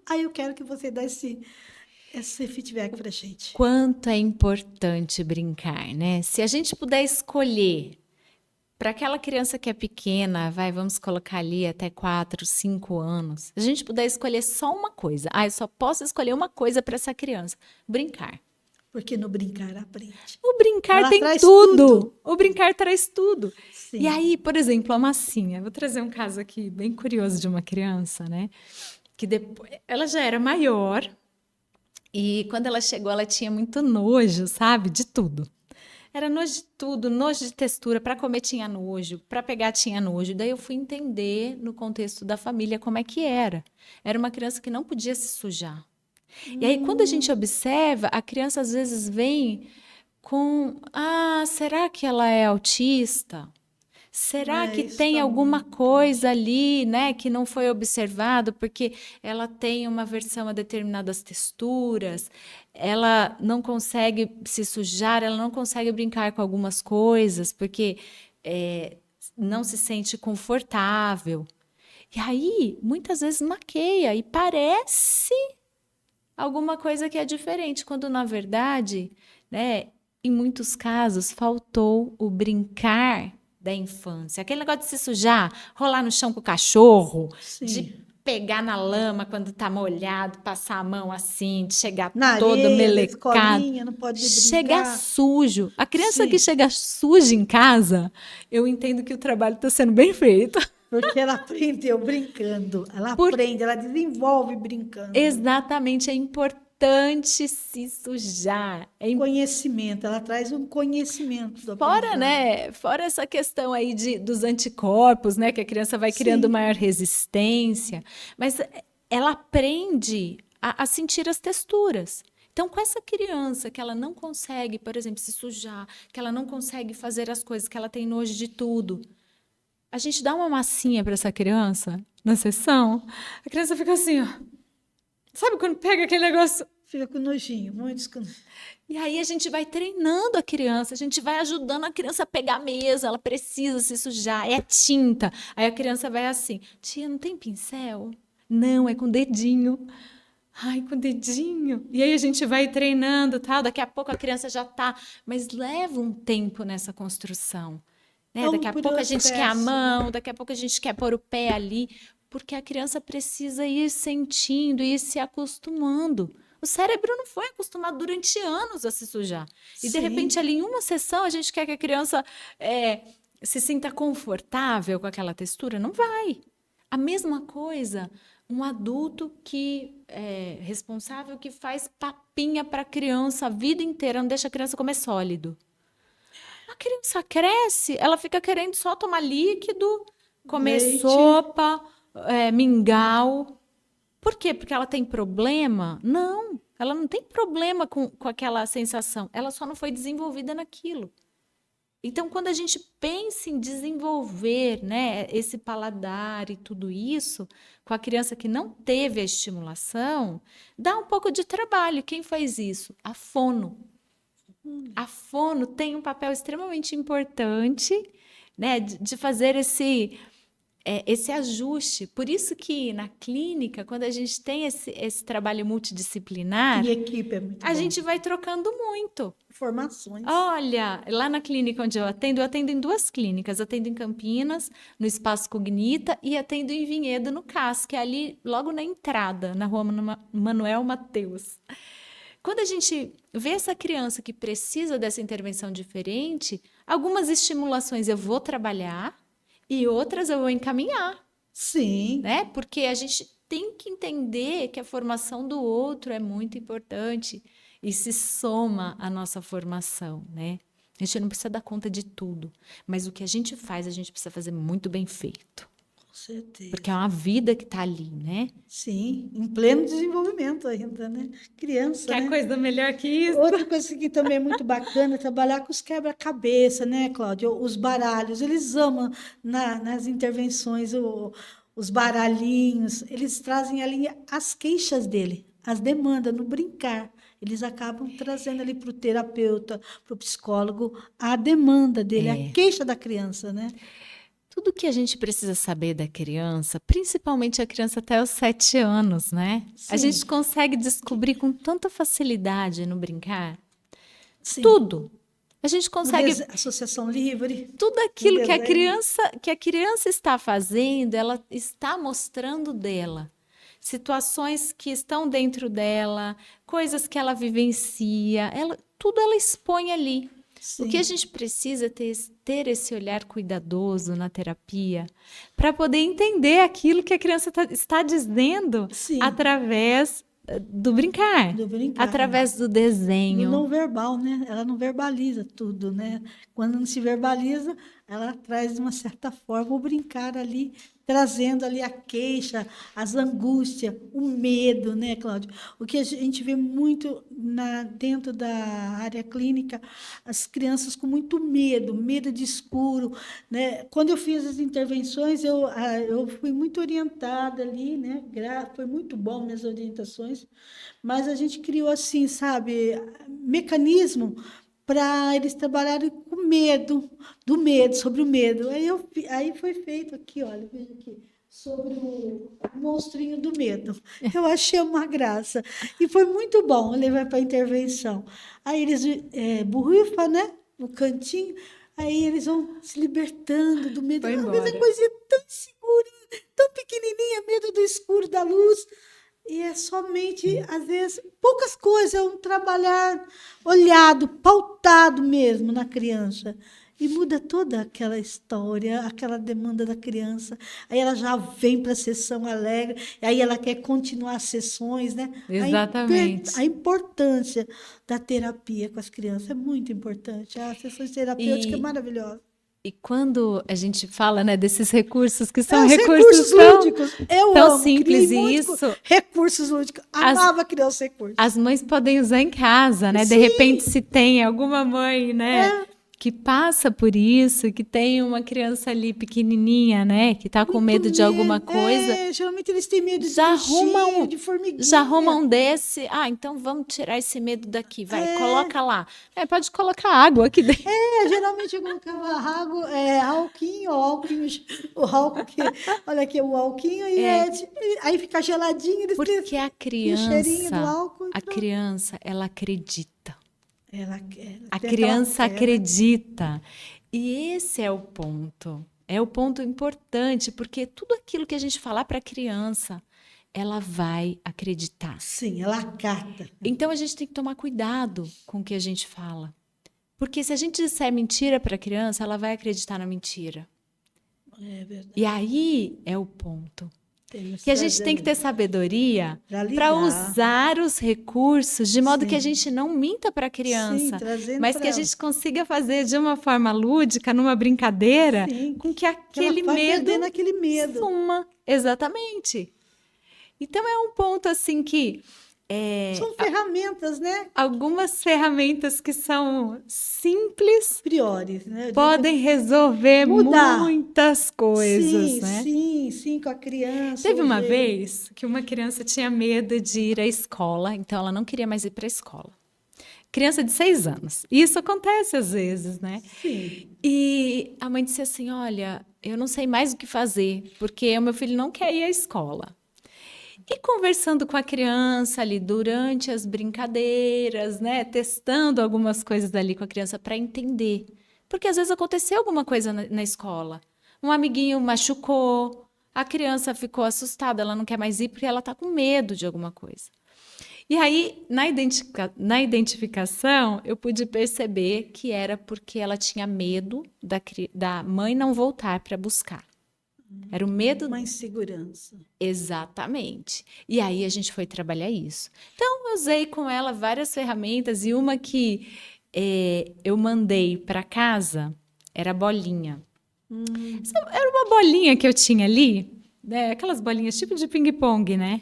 Aí eu quero que você dê esse feedback para a gente. Quanto é importante brincar, né? Se a gente puder escolher para aquela criança que é pequena, vamos colocar ali até 4, 5 anos, a gente puder escolher só uma coisa. Eu só posso escolher uma coisa para essa criança: brincar. Porque no brincar aprende. O brincar tem tudo. O brincar traz tudo. Sim. E aí, por exemplo, a massinha. Vou trazer um caso aqui bem curioso de uma criança, né? Que depois ela já era maior e quando ela chegou, ela tinha muito nojo, sabe? De tudo. Era nojo de tudo, nojo de textura. Para comer tinha nojo, para pegar tinha nojo. Daí eu fui entender no contexto da família como é que era. Era uma criança que não podia se sujar. E aí, quando a gente observa, a criança às vezes vem com... será que ela é autista? Será que Isso tem está alguma muito coisa ali, né, que não foi observado, porque ela tem uma aversão a determinadas texturas, ela não consegue se sujar, ela não consegue brincar com algumas coisas, porque não se sente confortável. E aí, muitas vezes maqueia e parece alguma coisa que é diferente, quando na verdade, né, em muitos casos, faltou o brincar da infância. Aquele negócio de se sujar, rolar no chão com o cachorro, de Sim. pegar na lama quando tá molhado, passar a mão assim, de chegar Na todo areia, da melecado, escolinha, não pode chegar brincar. sujo. A criança que Sim, chega suja em casa, eu entendo que o trabalho está sendo bem feito. porque ela aprendeu brincando. Ela Por aprende, ela desenvolve brincando. exatamente é importante se sujar. Conhecimento, ela traz um conhecimento do Fora, aprendizado. né, fora essa questão aí dos anticorpos, né, que a criança vai criando Sim, maior resistência, mas ela aprende a sentir as texturas. Então, com essa criança que ela não consegue, por exemplo, se sujar, que ela não consegue fazer as coisas, que ela tem nojo de tudo, a gente dá uma massinha para essa criança na sessão, a criança fica assim, ó. Sabe quando pega aquele negócio. fica com nojinho, muitos com... E aí a gente vai treinando a criança, a gente vai ajudando a criança a pegar a mesa, ela precisa se sujar, é tinta. Aí a criança vai assim: tia, não tem pincel? Não, é com dedinho. Ai, com dedinho. E aí a gente vai treinando, tal. Daqui a pouco a criança já tá, mas leva um tempo nessa construção, É né? um Daqui a pouco a gente quer a processo, né? mão, daqui a pouco a gente quer pôr o pé ali, porque a criança precisa ir sentindo, ir se acostumando. O cérebro não foi acostumado durante anos a se sujar. E de repente, Sim, ali em uma sessão, a gente quer que a criança se sinta confortável com aquela textura? Não vai. A mesma coisa, um adulto que é responsável, que faz papinha para a criança a vida inteira, não deixa a criança comer sólido. A criança cresce, ela fica querendo só tomar líquido, comer leite. sopa, mingau. Por quê? Porque ela tem problema? Não, ela não tem problema com aquela sensação. Ela só não foi desenvolvida naquilo. Então, quando a gente pensa em desenvolver, né, esse paladar e tudo isso, com a criança que não teve a estimulação, dá um pouco de trabalho. Quem faz isso? A fono. A fono tem um papel extremamente importante, né, de fazer esse ajuste. Por isso que na clínica, quando a gente tem esse trabalho Em multidisciplinar, equipe é muito a bom. gente vai trocando muito. Informações. Olha, lá na clínica onde eu atendo em duas clínicas. Atendo em Campinas, no Espaço Cognita, e atendo em Vinhedo, no CAS, que é ali logo na entrada, na rua Manuel Mateus. Quando a gente vê essa criança que precisa dessa intervenção diferente, algumas estimulações eu vou trabalhar e outras eu vou encaminhar, Sim, né? Porque a gente tem que entender que a formação do outro é muito importante e se soma à nossa formação, né? A gente não precisa dar conta de tudo, mas o que a gente faz, a gente precisa fazer muito bem feito, com porque é certeza. uma vida que está ali, né? Sim, em pleno desenvolvimento ainda, né? Criança, Quer né? coisa melhor que isso? Outra coisa que também é muito bacana é trabalhar com os quebra-cabeça, né, Cláudia? Os baralhos, eles amam nas intervenções os baralhinhos, eles trazem ali as queixas dele, as demandas, no brincar. Eles acabam trazendo ali para o terapeuta, para o psicólogo, a demanda dele, a É. queixa da criança, né? Tudo que a gente precisa saber da criança, principalmente a criança até os 7 anos, né? A Sim, gente consegue descobrir com tanta facilidade no brincar sim. tudo. A gente consegue Associação livre, tudo no aquilo desenho. que a criança está fazendo, ela está mostrando dela. Situações que estão dentro dela, coisas que ela vivencia, tudo ela expõe ali. O que a Sim, gente precisa é ter esse olhar cuidadoso na terapia para poder entender aquilo que a criança está dizendo sim, através do brincar, do brincar. através do Do desenho. não verbal, né? Ela não verbaliza tudo, né? Quando não se verbaliza, ela traz de uma certa forma o brincar ali trazendo ali a queixa, as angústias, o medo, né, Cláudio? O que a gente vê muito dentro da área clínica, as crianças com muito medo, medo de escuro, né? Quando eu fiz as intervenções, eu fui muito orientada ali, né? Foi muito bom minhas orientações, mas a gente criou assim, sabe, mecanismo para eles trabalharem com medo, do medo, sobre o medo. Aí foi feito aqui, olha, veja aqui, sobre o monstrinho do medo. Eu achei uma graça. E foi muito bom levar para a intervenção. Aí eles borrifam, né, no cantinho, aí eles vão se libertando do medo. Foi Às vezes é embora. coisinha tão segura, tão pequenininha, medo do escuro, da luz. E é somente, às vezes, poucas coisas, é um trabalhar olhado, pautado mesmo na criança. E muda toda aquela história, aquela demanda da criança. Aí ela já vem para a sessão alegre, aí ela quer continuar as sessões, né? A Exatamente. importância da terapia com as crianças é muito importante. A sessão terapêutica é E, maravilhosa. e quando a gente fala, né, desses recursos que É, são os recursos recursos lúdicos, eu tão amo. Criei simples, e muitos isso recursos lúdicos. as, Amava criar os recursos. as mães podem usar em casa, né? De repente, Sim, se tem alguma mãe, né, que passa por isso, que tem uma criança ali pequenininha, né, que tá com muito medo de alguma medo. coisa, Geralmente eles têm medo de já arruma bichinho, um, de já arruma formiguinha. um desse. Ah, então vamos tirar esse medo daqui, vai, É, coloca lá. Pode colocar água aqui dentro. geralmente eu colocava alquinho, o álcool que, olha aqui, o alquinho, aí fica geladinho, eles Porque e o cheirinho do álcool e a pronto. criança, ela acredita. Ela A tem aquela criança fé, né? acredita. E esse é o ponto. É o ponto importante, porque tudo aquilo que a gente falar para a criança, ela vai acreditar. Sim, ela acata. Então a gente tem que tomar cuidado com o que a gente fala. Porque se a gente disser mentira para a criança, ela vai acreditar na mentira. É verdade. E aí é o ponto. Temos Que a gente tem que ter sabedoria para para lidar. usar os recursos de modo que a Sim, gente não minta para a sim, criança, trazendo mas que para a ela. gente consiga fazer de uma forma lúdica, numa brincadeira, Sim, com que que ela aquele vai medo perdendo aquele medo. suma. Exatamente. Então é um ponto assim que São ferramentas, né? algumas ferramentas que são simples Priores, né? Eu digo, podem resolver mudar. muitas coisas, Sim, né? sim, sim, com a criança, Teve o uma jeito. vez que uma criança tinha medo de ir à escola, então ela não queria mais ir para a escola. Criança de 6 anos. Isso acontece às vezes, né? Sim, E a mãe disse assim: Olha, eu não sei mais o que fazer, porque o meu filho não quer ir à escola. E conversando com a criança ali durante as brincadeiras, né? Testando algumas coisas ali com a criança para entender. Porque às vezes aconteceu alguma coisa na escola. Um amiguinho machucou, a criança ficou assustada, ela não quer mais ir porque ela está com medo de alguma coisa. E aí, na identificação, eu pude perceber que era porque ela tinha medo da mãe não voltar para buscar. Era o medo. uma insegurança. Exatamente. E aí a gente foi trabalhar isso. Então, eu usei com ela várias ferramentas e uma que eu mandei para casa era a bolinha. Era uma bolinha que eu tinha ali, né? Aquelas bolinhas tipo de ping-pong, né?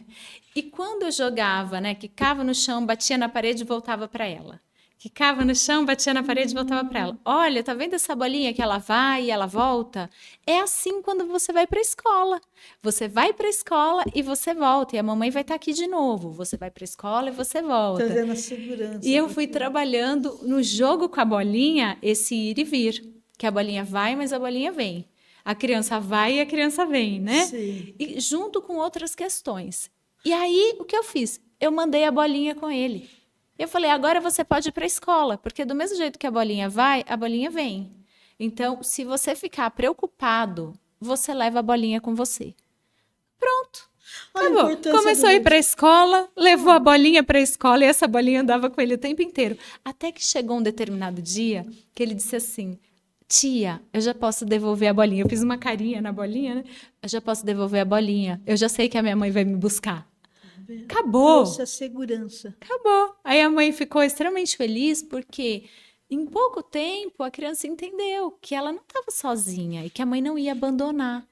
E quando eu jogava, né? Quicava no chão, batia na parede e voltava para ela. Quicava no chão, batia na parede e voltava para ela. Olha, tá vendo essa bolinha que ela vai e ela volta? É assim quando você vai para a escola. Você vai para a escola e você volta. E a mamãe vai estar aqui de novo. Você vai para a escola e você volta. Trazendo a E segurança eu para a fui criança. trabalhando no jogo com a bolinha esse ir e vir. Que a bolinha vai, mas a bolinha vem. A criança vai e a criança vem, né? Sim. E junto com outras questões. E aí, o que eu fiz? Eu mandei a bolinha com ele. Eu falei, agora você pode ir para a escola, porque do mesmo jeito que a bolinha vai, a bolinha vem. Então, se você ficar preocupado, você leva a bolinha com você. Pronto. Olha a Acabou. importância do Começou a ir para a lúdico. escola, levou a bolinha para a escola e essa bolinha andava com ele o tempo inteiro. Até que chegou um determinado dia que ele disse assim: Tia, eu já posso devolver a bolinha. Eu fiz uma carinha na bolinha, né? Eu já posso devolver a bolinha. Eu já sei que a minha mãe vai me buscar. Acabou. Trouxe a segurança. Acabou. Aí a mãe ficou extremamente feliz porque em pouco tempo a criança entendeu que ela não estava sozinha e que a mãe não ia abandonar.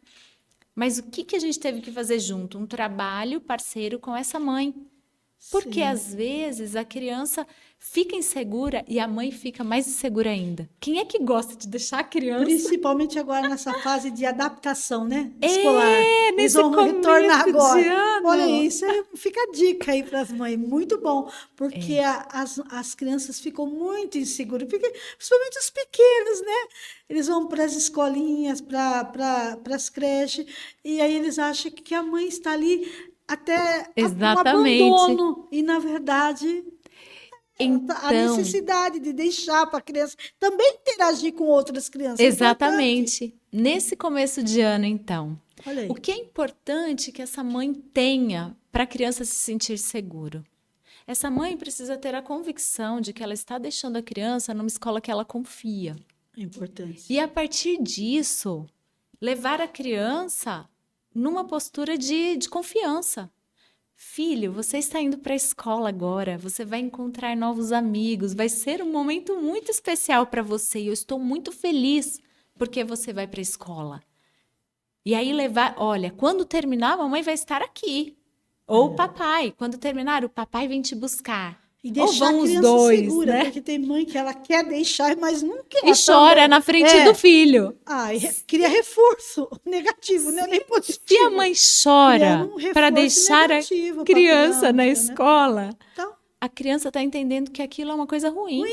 Mas o que a gente teve que fazer junto? Um trabalho parceiro com essa mãe. Porque Sim. às vezes a criança fica insegura e a mãe fica mais insegura ainda. Quem é que gosta de deixar a criança? Principalmente agora nessa fase de adaptação, né? Escolar. Eles Nesse vão retornar começo de agora. Olha, ano. isso aí fica a dica aí para as mães. Muito bom, porque as crianças ficam muito inseguras, principalmente os pequenos, né? Eles vão para as escolinhas, para as creches, e aí eles acham que a mãe está ali até um Exatamente. abandono. E, na verdade, a Então, necessidade de deixar para a criança também interagir com outras crianças é importante. exatamente. Nesse começo de ano, então, Olha o aí. que é importante que essa mãe tenha para a criança se sentir seguro? Essa mãe precisa ter a convicção de que ela está deixando a criança numa escola que ela confia. É importante. E a partir disso, levar a criança numa postura de confiança. Filho, você está indo para a escola agora, você vai encontrar novos amigos, vai ser um momento muito especial para você e eu estou muito feliz porque você vai para a escola. E aí levar, olha, quando terminar, a mamãe vai estar aqui. Ou o papai, quando terminar, o papai vem te buscar. E Ou deixar a vão os criança dois, segura, né? porque tem mãe que ela quer deixar, mas não quer E chora também. na frente É. do filho. Queria reforço negativo, não é nem Se a positivo. mãe Queria chora um para reforço deixar a negativo para criança na né? escola, Então, a criança está entendendo que aquilo é uma coisa ruim.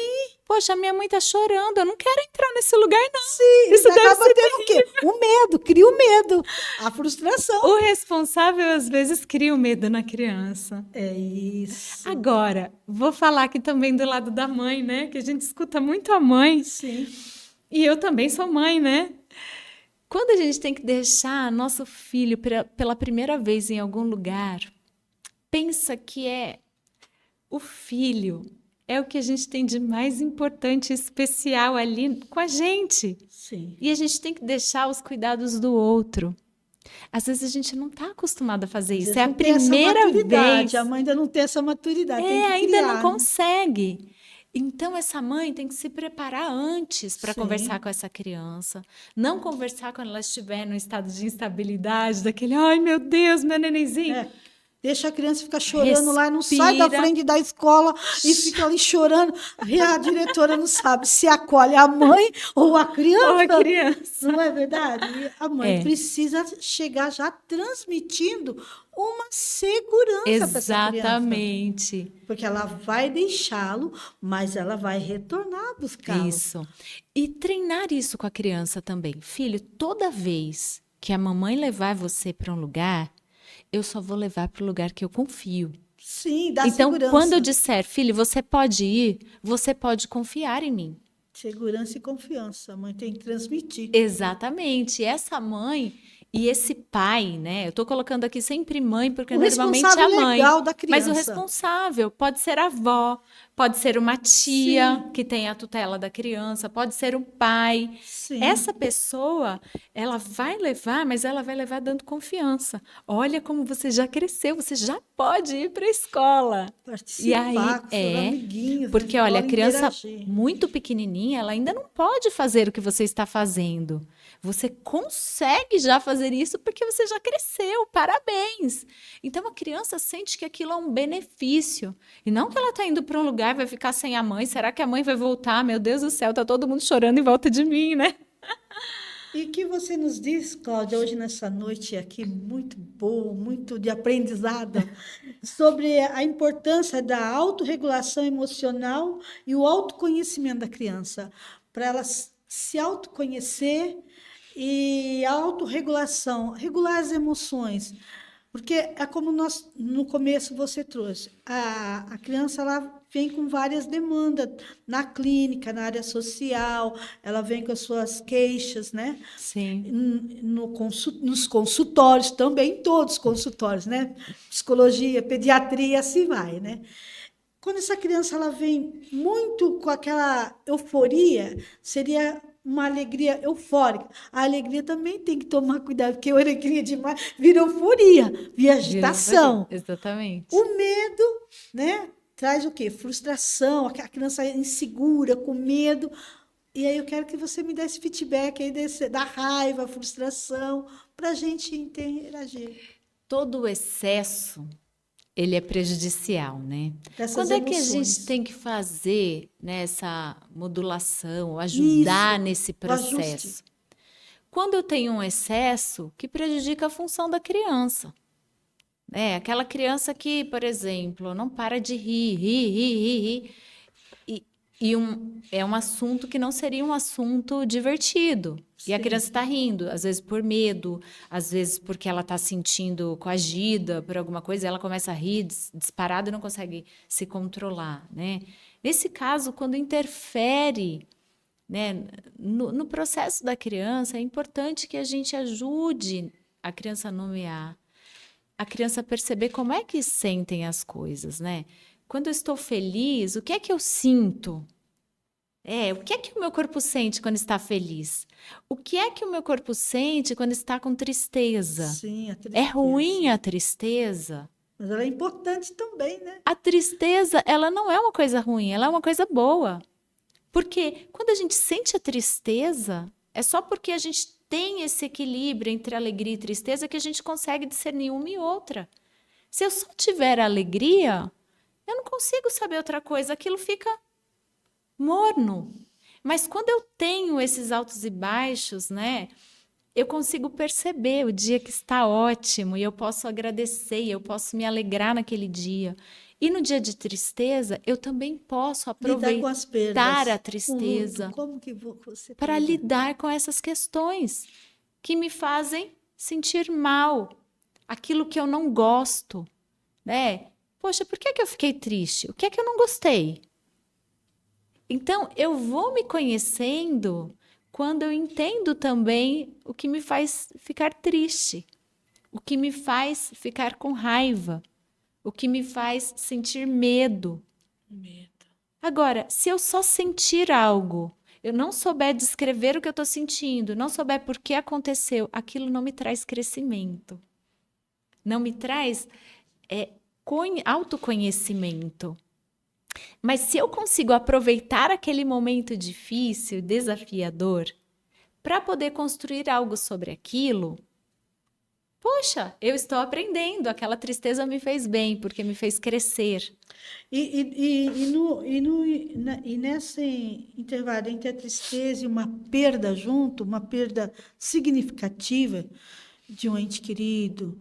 Poxa, minha mãe está chorando, eu não quero entrar nesse lugar, não. sim, Isso deve acaba ser tendo o quê? O medo, cria o medo, a frustração. O responsável, às vezes, cria o medo na criança. É isso. Agora, vou falar aqui também do lado da mãe, né? Que a gente escuta muito a mãe. Sim. E eu também sou mãe, né? Quando a gente tem que deixar nosso filho pela primeira vez em algum lugar, pensa que o filho é o que a gente tem de mais importante e especial ali com a gente. Sim. E a gente tem que deixar os cuidados do outro. Às vezes a gente não está acostumado a fazer Às isso. vezes É a não tem essa primeira maturidade, vez. a mãe ainda não tem essa maturidade, tem que Ainda não criar, né? consegue. Então, essa mãe tem que se preparar antes para Sim. conversar com essa criança. Não conversar quando ela estiver num estado de instabilidade, daquele, ai meu Deus, meu nenenzinho. É. Deixa a criança ficar chorando lá, não sai da Respira. frente da escola e fica ali chorando. E a diretora não sabe se acolhe a mãe ou a criança. Ou a criança. Não é verdade? E a mãe É. precisa chegar já transmitindo uma segurança para essa criança. Exatamente. Porque ela vai deixá-lo, mas ela vai retornar a buscá-lo. Isso. E treinar isso com a criança também. Filho, toda vez que a mamãe levar você para um lugar, eu só vou levar para o lugar que eu confio. Sim, dá Então, segurança. quando eu disser, filho, você pode ir, você pode confiar em mim. Segurança e confiança. A mãe tem que transmitir. Exatamente. Essa mãe e esse pai, né? Eu tô colocando aqui sempre mãe, porque O normalmente é a responsável mãe. legal da Mas o criança. responsável pode ser a avó, pode ser uma tia Sim. que tem a tutela da criança, pode ser o pai. Sim. Essa pessoa, ela vai levar, mas ela vai levar dando confiança. Olha como você já cresceu, você já pode ir para a escola. Participar E aí, com seus amiguinhos. porque na olha, a escola, criança interagir. muito pequenininha, ela ainda não pode fazer o que você está fazendo. Você consegue já fazer isso porque você já cresceu, parabéns. Então a criança sente que aquilo é um benefício. E não que ela está indo para um lugar e vai ficar sem a mãe. Será que a mãe vai voltar? Meu Deus do céu, tá todo mundo chorando em volta de mim, né? E o que você nos diz, Cláudia, hoje nessa noite aqui muito boa, muito de aprendizado, sobre a importância da autorregulação emocional e o autoconhecimento da criança, para ela se autoconhecer e a autorregulação, regular as emoções. Porque é como nós, no começo você trouxe, a criança ela vem com várias demandas na clínica, na área social, ela vem com as suas queixas, né? Sim. Nos consultórios, também todos os consultórios, né? Psicologia, pediatria, assim vai, né? Quando essa criança ela vem muito com aquela euforia, seria uma alegria eufórica. A alegria também tem que tomar cuidado, porque a alegria demais vira euforia, vira agitação. Exatamente. O medo, né, traz o quê? Frustração, a criança é insegura, com medo. E aí eu quero que você me dê esse feedback aí da raiva, frustração, para a gente interagir Todo o excesso, ele é prejudicial, né? dessas Quando é que a gente emoções. tem que fazer, né, essa modulação, ajudar Isso, nesse o ajuste. processo? Quando eu tenho um excesso que prejudica a função da criança. É, aquela criança que, por exemplo, não para de rir. E, é um assunto que não seria um assunto divertido. E a Sim. criança está rindo, às vezes por medo, às vezes porque ela está sentindo coagida por alguma coisa, e ela começa a rir disparado e não consegue se controlar, né? Nesse caso, quando interfere, né, no processo da criança, é importante que a gente ajude a criança a nomear, a criança perceber como é que sentem as coisas, né? Quando eu estou feliz, o que é que eu sinto? O que é que o meu corpo sente quando está feliz? O que é que o meu corpo sente quando está com tristeza? Sim, a É ruim tristeza. a tristeza? Mas ela é importante também, né? A tristeza, ela não é uma coisa ruim, ela é uma coisa boa. Porque quando a gente sente a tristeza, é só porque a gente tem esse equilíbrio entre alegria e tristeza que a gente consegue discernir uma e outra. Se eu só tiver alegria, eu não consigo saber outra coisa, aquilo fica morno. Mas quando eu tenho esses altos e baixos, né, eu consigo perceber o dia que está ótimo e eu posso agradecer, eu posso me alegrar naquele dia. E no dia de tristeza, eu também posso Lidar com as aproveitar a perdas, com o luto. tristeza Como que você para lida? lidar com essas questões que me fazem sentir mal, aquilo que eu não gosto, né? Poxa, por que que eu fiquei triste? O que é que eu não gostei? Então, eu vou me conhecendo quando eu entendo também o que me faz ficar triste, o que me faz ficar com raiva, o que me faz sentir medo. Medo. Agora, se eu só sentir algo, eu não souber descrever o que eu estou sentindo, não souber por que aconteceu, aquilo não me traz crescimento, não me traz autoconhecimento. Mas se eu consigo aproveitar aquele momento difícil, desafiador, para poder construir algo sobre aquilo, poxa, eu estou aprendendo. Aquela tristeza me fez bem, porque me fez crescer. E nesse intervalo entre a tristeza e uma perda junto, uma perda significativa de um ente querido,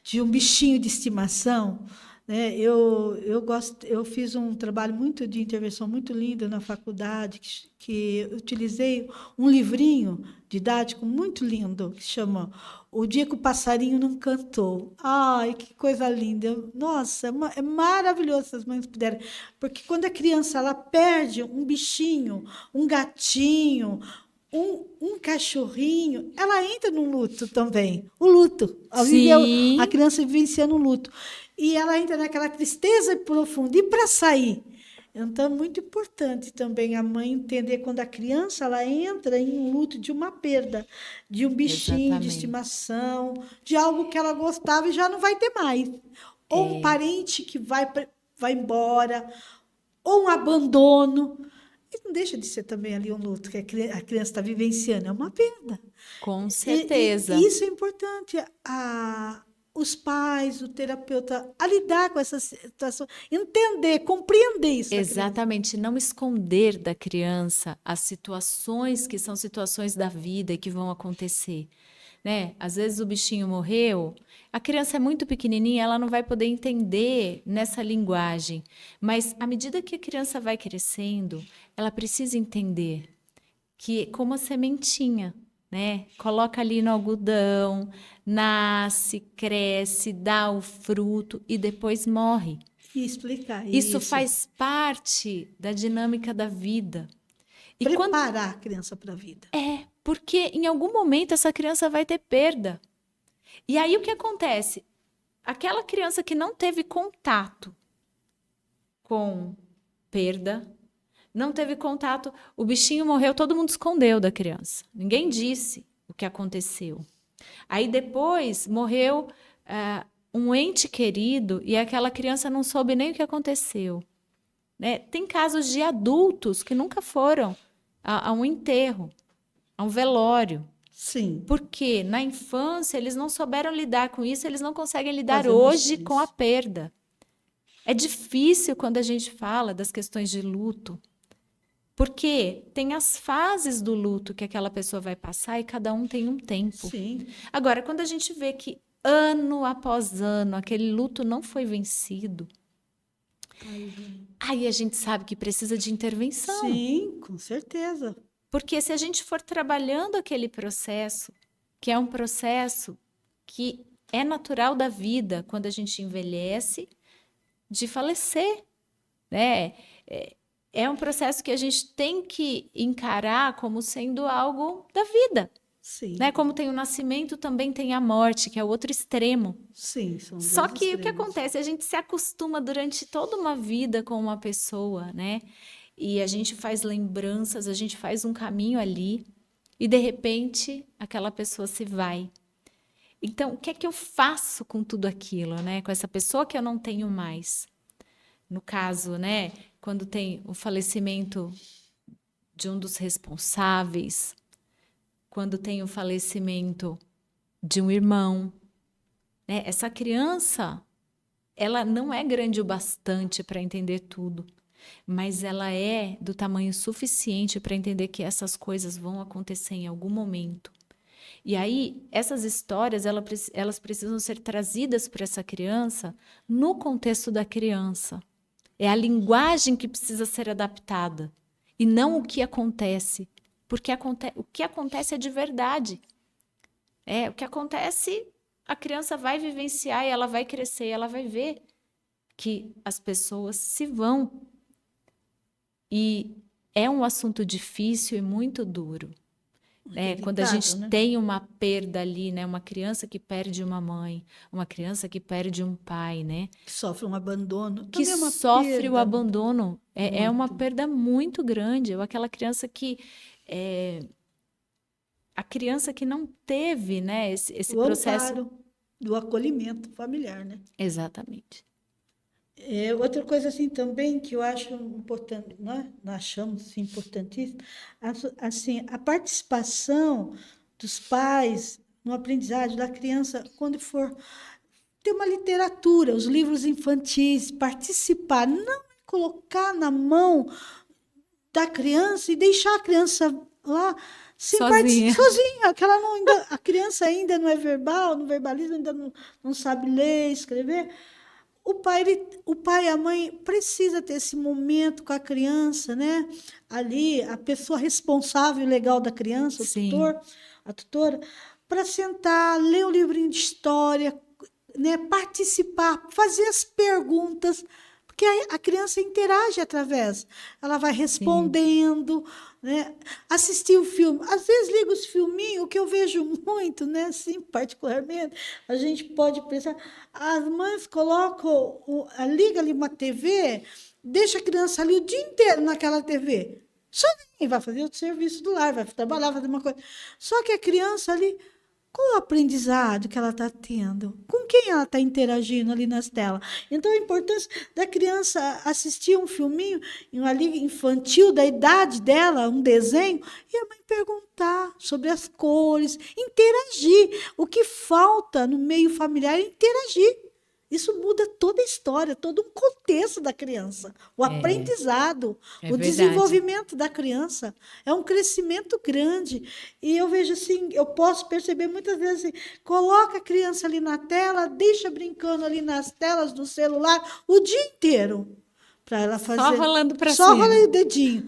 de um bichinho de estimação, né? Eu fiz um trabalho muito de intervenção muito lindo na faculdade, que eu utilizei um livrinho didático muito lindo, que chama O Dia que o Passarinho Não Cantou. Ai, que coisa linda! Nossa, é maravilhoso se as mães puderem, porque quando a criança ela perde um bichinho, um gatinho, um cachorrinho, ela entra no luto também. O luto. A Sim, criança vivenciando o luto. E ela entra naquela tristeza profunda. E para sair? Então, é muito importante também a mãe entender quando a criança ela entra em um luto de uma perda, de um bichinho de exatamente. estimação, de algo que ela gostava e já não vai ter mais. Ou um parente que vai embora, ou um abandono. E não deixa de ser também ali um luto que a criança está vivenciando, é uma perda. Com E certeza. isso é importante, os pais, o terapeuta, a lidar com essa situação, entender, compreender isso da criança. Exatamente, não esconder da criança as situações que são situações da vida e que vão acontecer, né? Às vezes o bichinho morreu, a criança é muito pequenininha, ela não vai poder entender nessa linguagem, mas à medida que a criança vai crescendo, ela precisa entender que como a sementinha, né? Coloca ali no algodão, nasce, cresce, dá o fruto e depois morre. E explicar Isso isso, faz parte da dinâmica da vida. E quando preparar a criança para a vida. porque em algum momento essa criança vai ter perda. E aí o que acontece? Aquela criança que não teve contato com perda, não teve contato, o bichinho morreu, todo mundo escondeu da criança. Ninguém disse o que aconteceu. Aí depois morreu um ente querido e aquela criança não soube nem o que aconteceu. Né? Tem casos de adultos que nunca foram a um enterro, a um velório. Sim, Porque na infância eles não souberam lidar com isso, eles não conseguem com as lidar hoje com a emoções. perda. É difícil quando a gente fala das questões de luto, porque tem as fases do luto que aquela pessoa vai passar e cada um tem um tempo. Sim, Agora, quando a gente vê que ano após ano aquele luto não foi vencido, aí a gente sabe que precisa de intervenção. sim, com certeza. Porque se a gente for trabalhando aquele processo, que é um processo que é natural da vida, quando a gente envelhece, de falecer, né? É um processo que a gente tem que encarar como sendo algo da vida, né? Sim, Como tem o nascimento, também tem a morte, que é o outro extremo. sim, são os Só dois que o que extremos. acontece? A gente se acostuma durante toda uma vida com uma pessoa, né? E a gente faz lembranças, a gente faz um caminho ali, e de repente aquela pessoa se vai. Então, o que é que eu faço com tudo aquilo, né? Com essa pessoa que eu não tenho mais? No caso, né? Quando tem o falecimento de um dos responsáveis, quando tem o falecimento de um irmão, né? Essa criança, ela não é grande o bastante para entender tudo, mas ela é do tamanho suficiente para entender que essas coisas vão acontecer em algum momento. E aí, essas histórias, elas precisam ser trazidas para essa criança no contexto da criança. É a linguagem que precisa ser adaptada e não o que acontece, porque o que acontece é de verdade. O que acontece, a criança vai vivenciar e ela vai crescer, ela vai ver que as pessoas se vão. E é um assunto difícil e muito duro, né? Quando a Delicado, gente né? tem uma perda ali, né? Uma criança que perde uma mãe, uma criança que perde um pai, né? Que sofre um abandono. Que Também é uma sofre o perda abandono. É uma muito. perda muito grande. Ou aquela criança que é, a criança que não teve, né, esse O processo. amparo do acolhimento familiar, né? Exatamente. Outra coisa assim também que eu acho importante, nós achamos assim, importantíssimo, assim, a participação dos pais no aprendizagem da criança quando for ter uma literatura, os livros infantis, participar, não colocar na mão da criança e deixar a criança lá sem Sozinha. sozinha, que ela não ainda, a criança ainda não é verbal, não verbaliza, ainda não sabe ler, escrever. O pai e a mãe precisa ter esse momento com a criança, né? Ali, a pessoa responsável legal da criança, o Sim, tutor, a tutora, para sentar, ler um livrinho de história, né? Participar, fazer as perguntas, porque a criança interage através, ela vai sim. respondendo, né? Assistir o filme, às vezes liga os filminhos, o que eu vejo muito, né? Assim, particularmente, a gente pode pensar, as mães colocam, liga ali uma TV, deixa a criança ali o dia inteiro naquela TV. Sozinha, vai fazer o serviço do lar, vai trabalhar, fazer uma coisa. Só que a criança ali, qual o aprendizado que ela está tendo? Com quem ela está interagindo ali nas telas? Então, a importância da criança assistir um filminho, uma liga infantil da idade dela, um desenho, e a mãe perguntar sobre as cores, interagir. O que falta no meio familiar é interagir. Isso muda toda a história, todo um contexto da criança. O É, aprendizado, é o verdade. desenvolvimento da criança é um crescimento grande. E eu vejo assim, eu posso perceber muitas vezes assim, coloca a criança ali na tela, deixa brincando ali nas telas do celular o dia inteiro para ela Só fazer. rolando para Só rola cima. o dedinho.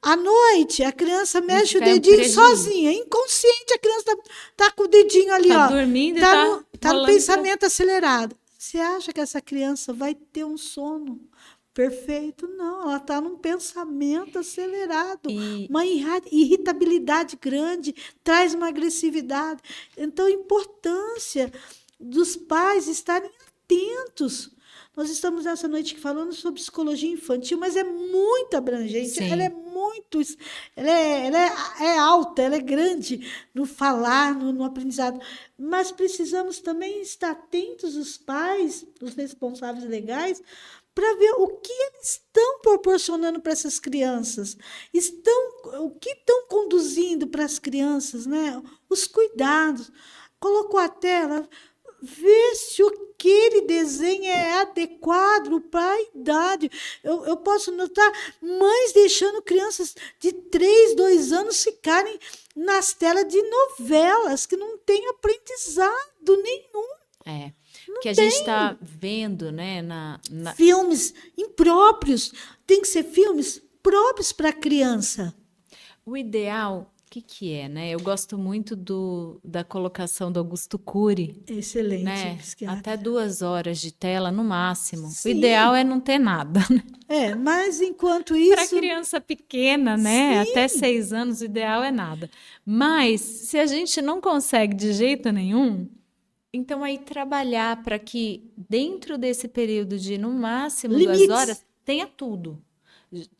À noite, a criança Isso mexe o é um dedinho prejuízo. sozinha, inconsciente, a criança tá com o dedinho ali, Tá ó, dormindo e tá tá no rolando para. pensamento acelerado. Você acha que essa criança vai ter um sono perfeito? Não, ela está num pensamento acelerado, E uma irritabilidade grande, traz uma agressividade. Então, a importância dos pais estarem atentos. Nós estamos essa noite falando sobre psicologia infantil, mas é muito abrangente, ela é sim, muito, ela é alta, ela é grande no falar, no aprendizado. Mas precisamos também estar atentos, os pais, os responsáveis legais, para ver o que eles estão proporcionando para essas crianças, o que estão conduzindo para as crianças, né? Os cuidados. Colocou a tela, vê se aquele desenho é adequado para a idade. Eu posso notar mães deixando crianças de 3, 2 anos ficarem nas telas de novelas, que não têm aprendizado nenhum. O que a gente está vendo, né, Filmes impróprios. Tem que ser filmes próprios para a criança. O ideal, o que é, né? Eu gosto muito da colocação do Augusto Cury, Excelente, né? psiquiatra. Até 2 horas de tela no máximo. Sim. O ideal é não ter nada, né? Mas enquanto Para isso... criança pequena, né? Sim. Até 6 anos, o ideal é nada. Mas, se a gente não consegue de jeito nenhum, então aí trabalhar para que dentro desse período de, no máximo, Limites. 2 horas, tenha tudo.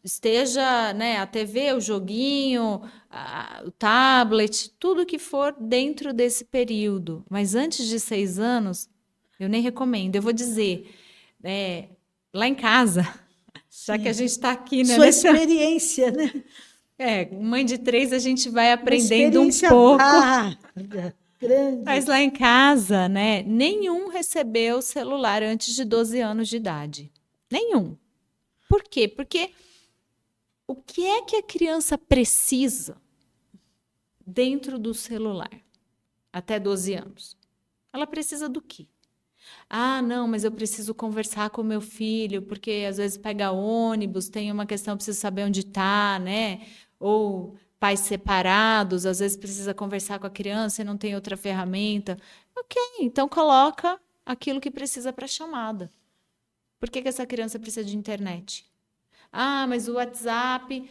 Esteja, né, a TV, o joguinho, o tablet, tudo que for dentro desse período. Mas antes de 6 anos, eu nem recomendo. Eu vou dizer, lá em casa, já que a gente está aqui, né? Sua experiência, né? Mãe de 3, a gente vai Uma aprendendo um experiência pouco. grande. Mas lá em casa, né, nenhum recebeu celular antes de 12 anos de idade. Nenhum. Por quê? Porque o que é que a criança precisa dentro do celular até 12 anos? Ela precisa do quê? Ah, não, mas eu preciso conversar com meu filho, porque às vezes pega ônibus, tem uma questão, eu preciso saber onde está, né? Ou pais separados, às vezes precisa conversar com a criança e não tem outra ferramenta. Ok, então coloca aquilo que precisa para a chamada. Por que essa criança precisa de internet? Ah, mas o WhatsApp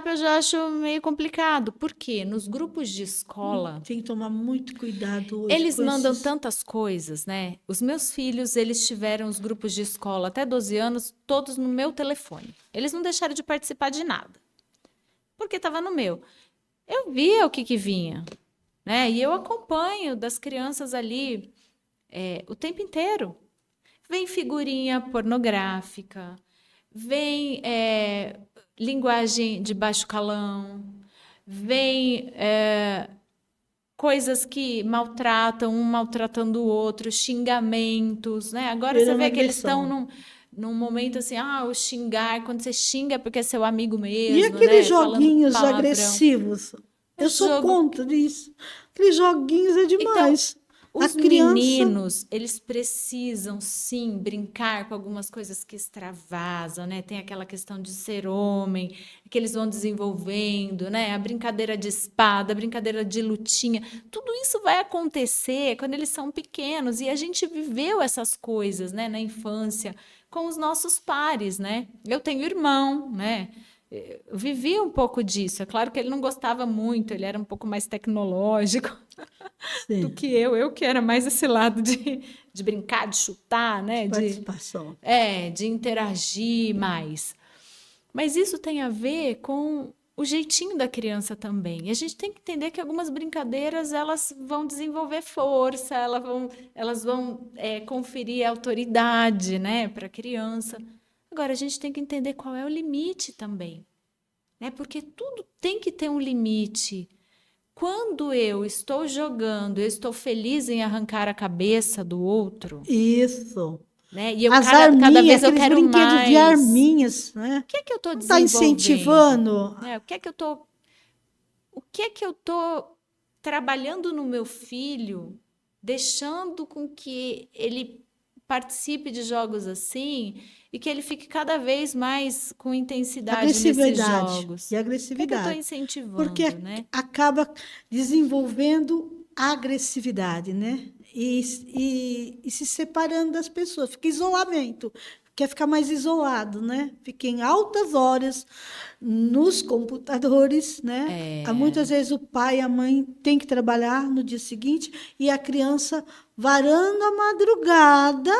eu já acho meio complicado. Por quê? Nos grupos de escola, tem que tomar muito cuidado hoje. eles com mandam esses... tantas coisas, né? Os meus filhos, eles tiveram os grupos de escola até 12 anos, todos no meu telefone. Eles não deixaram de participar de nada, porque estava no meu. Eu via o que vinha, né? E eu acompanho das crianças ali o tempo inteiro. Vem figurinha pornográfica, vem linguagem de baixo calão, vem coisas que maltratam, um maltratando o outro, xingamentos, né? Agora você vê que eles estão num momento assim, o xingar, quando você xinga é porque é seu amigo mesmo, E aqueles né? joguinhos agressivos? Eu sou contra disso. Aqueles joguinhos é demais. Os meninos, eles precisam, sim, brincar com algumas coisas que extravasam, né? Tem aquela questão de ser homem, que eles vão desenvolvendo, né? A brincadeira de espada, a brincadeira de lutinha. Tudo isso vai acontecer quando eles são pequenos. E a gente viveu essas coisas, né, na infância, com os nossos pares, né? Eu tenho irmão, né? Eu vivi um pouco disso. É claro que ele não gostava muito, ele era um pouco mais tecnológico do que eu. Eu que era mais esse lado de brincar, de chutar, né? Participação. De interagir mais. Mas isso tem a ver com o jeitinho da criança também. E a gente tem que entender que algumas brincadeiras elas vão desenvolver força, elas vão conferir autoridade, né, para a criança. Agora, a gente tem que entender qual é o limite também, né? Porque tudo tem que ter um limite. Quando eu estou jogando, eu estou feliz em arrancar a cabeça do outro. Isso. Né? E As arminhas, cada vez eu quero brinquedos mais. de arminhas, né? O que é que eu estou Está desenvolvendo? incentivando. O que é que eu estou trabalhando no meu filho, deixando com que ele participe de jogos assim e que ele fique cada vez mais com intensidade nesses jogos. E agressividade. O que é que eu estou incentivando, porque né? acaba desenvolvendo agressividade, né? E se separando das pessoas. Fica isolamento. Quer ficar mais isolado, né? Fica em altas horas nos computadores, né? Muitas vezes o pai e a mãe têm que trabalhar no dia seguinte e a criança varando a madrugada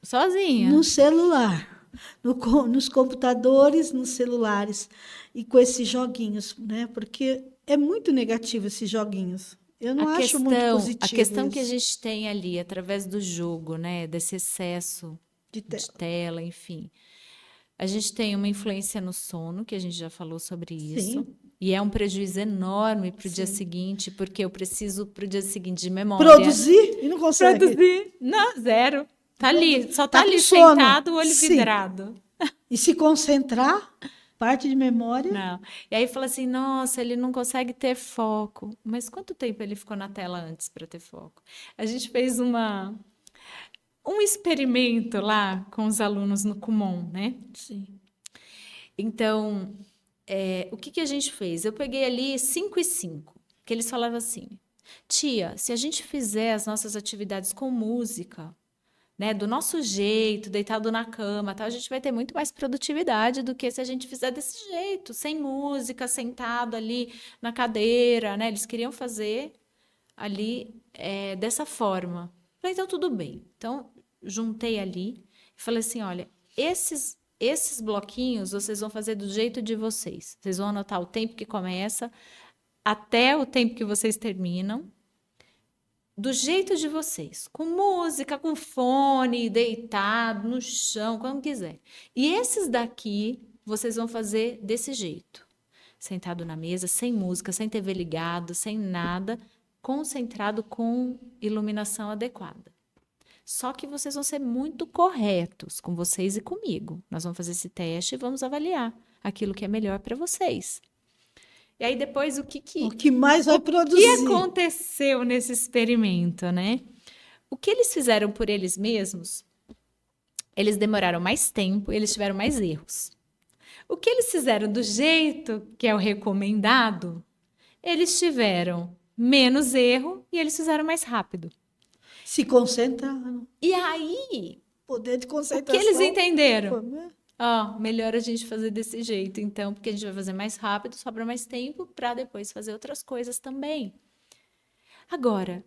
sozinha no celular, nos computadores, nos celulares e com esses joguinhos, né? Porque é muito negativo esses joguinhos. Eu não acho muito positivo. A questão isso. que a gente tem ali através do jogo, né? Desse excesso De de tela. tela, enfim. A gente tem uma influência no sono, que a gente já falou sobre isso. Sim, E é um prejuízo enorme para o dia sim. seguinte, porque eu preciso para o dia seguinte de memória. Produzir e não consegue. Produzir. Não, zero. Tá ali, só tá Tá com ali sono. sentado, o olho Sim. vidrado. E se concentrar, parte de memória. Não. E aí fala assim, nossa, ele não consegue ter foco. Mas quanto tempo ele ficou na tela antes para ter foco? A gente fez um experimento lá com os alunos no Kumon, né? Sim. Então, o que a gente fez? Eu peguei ali 5 e 5, que eles falavam assim, tia, se a gente fizer as nossas atividades com música, né, do nosso jeito, deitado na cama, tal, a gente vai ter muito mais produtividade do que se a gente fizer desse jeito, sem música, sentado ali na cadeira, né? Eles queriam fazer ali dessa forma. Falei, então tudo bem. Então, juntei ali e falei assim, olha, esses bloquinhos vocês vão fazer do jeito de vocês. Vocês vão anotar o tempo que começa até o tempo que vocês terminam, do jeito de vocês, com música, com fone, deitado no chão, como quiser. E esses daqui vocês vão fazer desse jeito, sentado na mesa, sem música, sem TV ligado, sem nada, concentrado com iluminação adequada. Só que vocês vão ser muito corretos com vocês e comigo. Nós vamos fazer esse teste e vamos avaliar aquilo que é melhor para vocês. E aí depois O que mais vai o que produzir? aconteceu nesse experimento, né? O que eles fizeram por eles mesmos, eles demoraram mais tempo, eles tiveram mais erros. O que eles fizeram do jeito que é o recomendado, eles tiveram menos erro e eles fizeram mais rápido. Se concentraram. E aí, Poder de o que concentração. eles entenderam? Né? Melhor a gente fazer desse jeito, então, porque a gente vai fazer mais rápido, sobra mais tempo para depois fazer outras coisas também. Agora,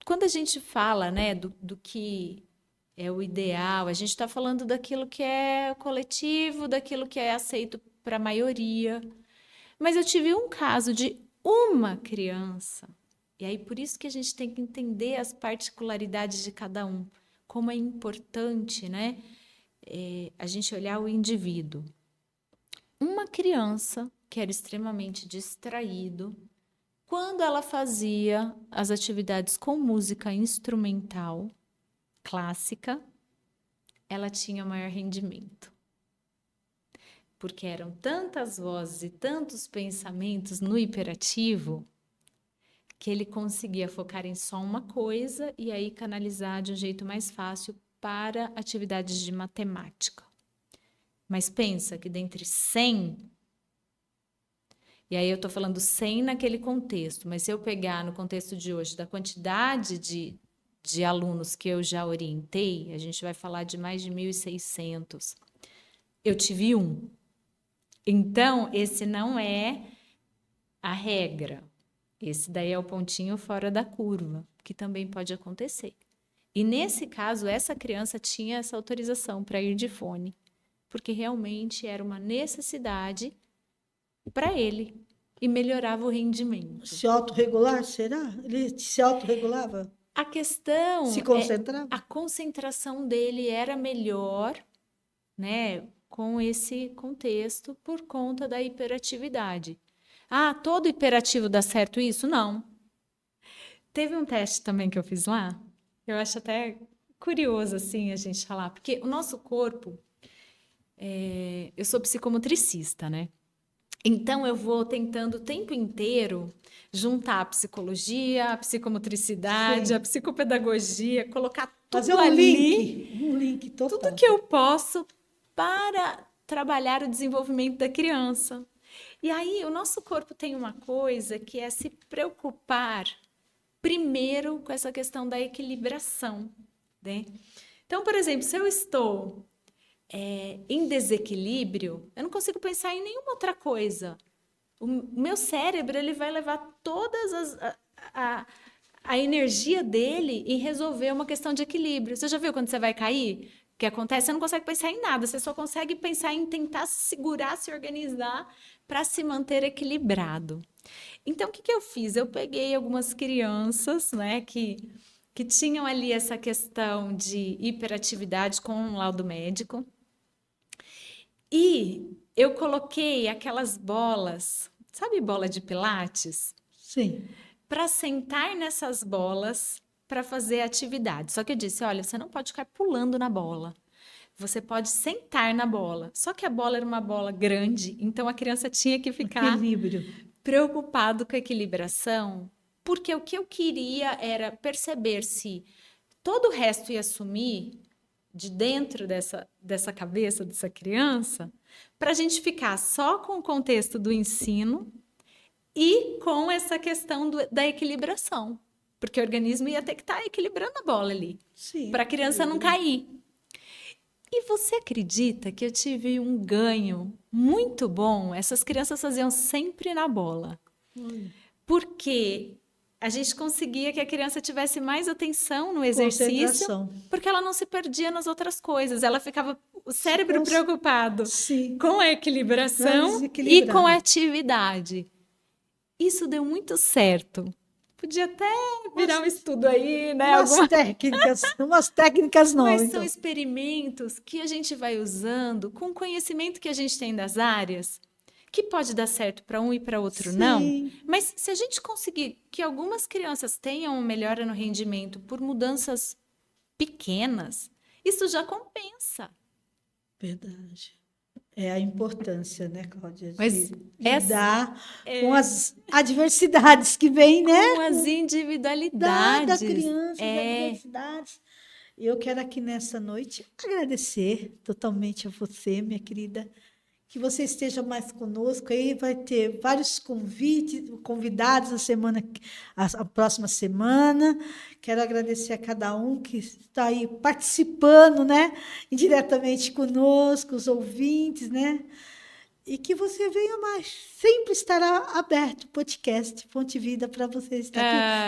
quando a gente fala, né, do que é o ideal, a gente está falando daquilo que é coletivo, daquilo que é aceito para a maioria. Mas eu tive um caso de uma criança, e aí por isso que a gente tem que entender as particularidades de cada um, como é importante, né, a gente olhar o indivíduo. Uma criança que era extremamente distraído, quando ela fazia as atividades com música instrumental clássica, ela tinha maior rendimento. Porque eram tantas vozes e tantos pensamentos no hiperativo que ele conseguia focar em só uma coisa e aí canalizar de um jeito mais fácil para atividades de matemática. Mas pensa que dentre 100, e aí eu estou falando 100 naquele contexto, mas se eu pegar no contexto de hoje, da quantidade de alunos que eu já orientei, a gente vai falar de mais de 1.600. Eu tive um. Então, esse não é a regra. Esse daí é o pontinho fora da curva, que também pode acontecer. E nesse caso, essa criança tinha essa autorização para ir de fone, porque realmente era uma necessidade para ele e melhorava o rendimento. Se autorregular, será? Ele se autorregulava? A questão Se concentrava? a concentração dele era melhor, né, com esse contexto por conta da hiperatividade. Todo hiperativo dá certo isso? Não. Teve um teste também que eu fiz lá, eu acho até curioso assim a gente falar, porque o nosso corpo, eu sou psicomotricista, né? Então eu vou tentando o tempo inteiro juntar a psicologia, a psicomotricidade, Sim. a psicopedagogia, colocar tudo Fazer um ali, link total. tudo que eu posso para trabalhar o desenvolvimento da criança. E aí o nosso corpo tem uma coisa que é se preocupar primeiro com essa questão da equilibração, né? Então, por exemplo, se eu estou em desequilíbrio, eu não consigo pensar em nenhuma outra coisa. O meu cérebro ele vai levar todas a energia dele em resolver uma questão de equilíbrio. Você já viu quando você vai cair? O que acontece? Você não consegue pensar em nada, você só consegue pensar em tentar se segurar, se organizar para se manter equilibrado. Então, o que eu fiz? Eu peguei algumas crianças, né, que que tinham ali essa questão de hiperatividade com um laudo médico. E eu coloquei aquelas bolas, sabe bola de pilates? Sim. Para sentar nessas bolas para fazer atividade. Só que eu disse, olha, você não pode ficar pulando na bola. Você pode sentar na bola. Só que a bola era uma bola grande, então a criança tinha que ficar Equilíbrio. preocupado com a equilibração, porque o que eu queria era perceber se todo o resto ia sumir de dentro dessa cabeça dessa criança, para a gente ficar só com o contexto do ensino e com essa questão da equilibração, porque o organismo ia ter que estar equilibrando a bola ali, Sim. para a criança não cair. E você acredita que eu tive um ganho muito bom? Essas crianças faziam sempre na bola. Porque a gente conseguia que a criança tivesse mais atenção no exercício, Concentração. porque ela não se perdia nas outras coisas. Ela ficava, o cérebro preocupado Sim. com a equilibração e Desequilibrar. com a atividade. Isso deu muito certo. Podia até virar um estudo aí, né? Umas técnicas novas. Mas são Então. experimentos que a gente vai usando com o conhecimento que a gente tem das áreas, que pode dar certo para um e para outro não. Sim. Mas se a gente conseguir que algumas crianças tenham uma melhora no rendimento por mudanças pequenas, isso já compensa. Verdade. É a importância, né, Cláudia, Mas de essa lidar com as adversidades que vêm, né? com as Da individualidades. criança, das adversidades. E eu quero aqui nessa noite agradecer totalmente a você, minha querida, que você esteja mais conosco. Aí vai ter vários convidados a próxima semana. Quero agradecer a cada um que está aí participando, né, indiretamente conosco, os ouvintes, né? E que você venha mais. Sempre estará aberto o podcast Fonte Vida para você estar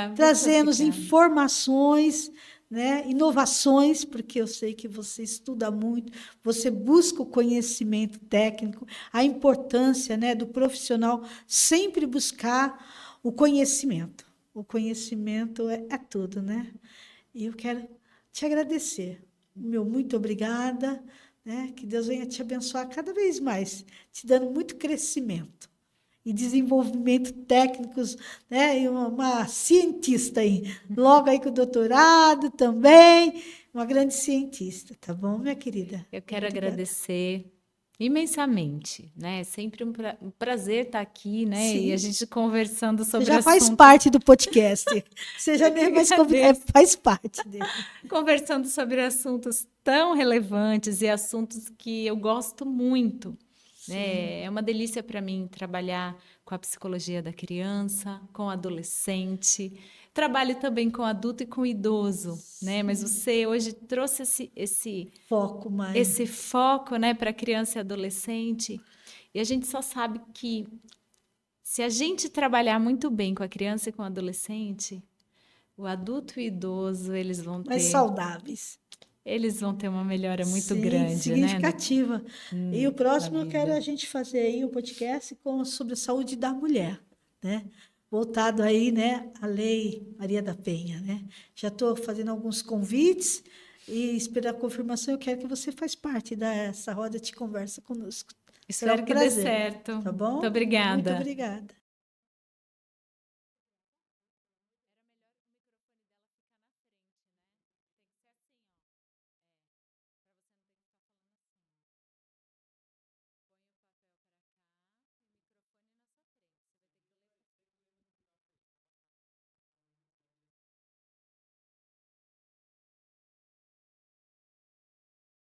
aqui trazendo informações, né, inovações, porque eu sei que você estuda muito, você busca o conhecimento técnico, a importância, né, do profissional sempre buscar o conhecimento. O conhecimento é tudo, né? E eu quero te agradecer. Meu muito obrigada, né? Que Deus venha te abençoar cada vez mais, te dando muito crescimento e desenvolvimento técnicos, né? E uma cientista aí, logo aí com o doutorado também, uma grande cientista, tá bom, minha querida? Eu quero agradecer imensamente, né? É sempre um prazer estar aqui, né? Sim. E a gente conversando sobre Você já faz assuntos, parte do podcast. Você já nem mais faz parte dele. conversando sobre assuntos tão relevantes e assuntos que eu gosto muito. Né? É uma delícia para mim trabalhar com a psicologia da criança, com o adolescente. Trabalho também com adulto e com idoso, né? Mas você hoje trouxe esse foco, né, para criança e adolescente. E a gente só sabe que se a gente trabalhar muito bem com a criança e com o adolescente, o adulto e o idoso, eles vão ter mais saudáveis. Eles vão ter uma melhora muito grande, significativa. né? E o próximo eu quero a gente fazer aí um podcast sobre a saúde da mulher, né? Voltado aí, né, à Lei Maria da Penha, né? Já estou fazendo alguns convites e esperar a confirmação. Eu quero que você faça parte dessa roda de conversa conosco. Espero que dê certo. Tá bom? Muito obrigada. Muito obrigada.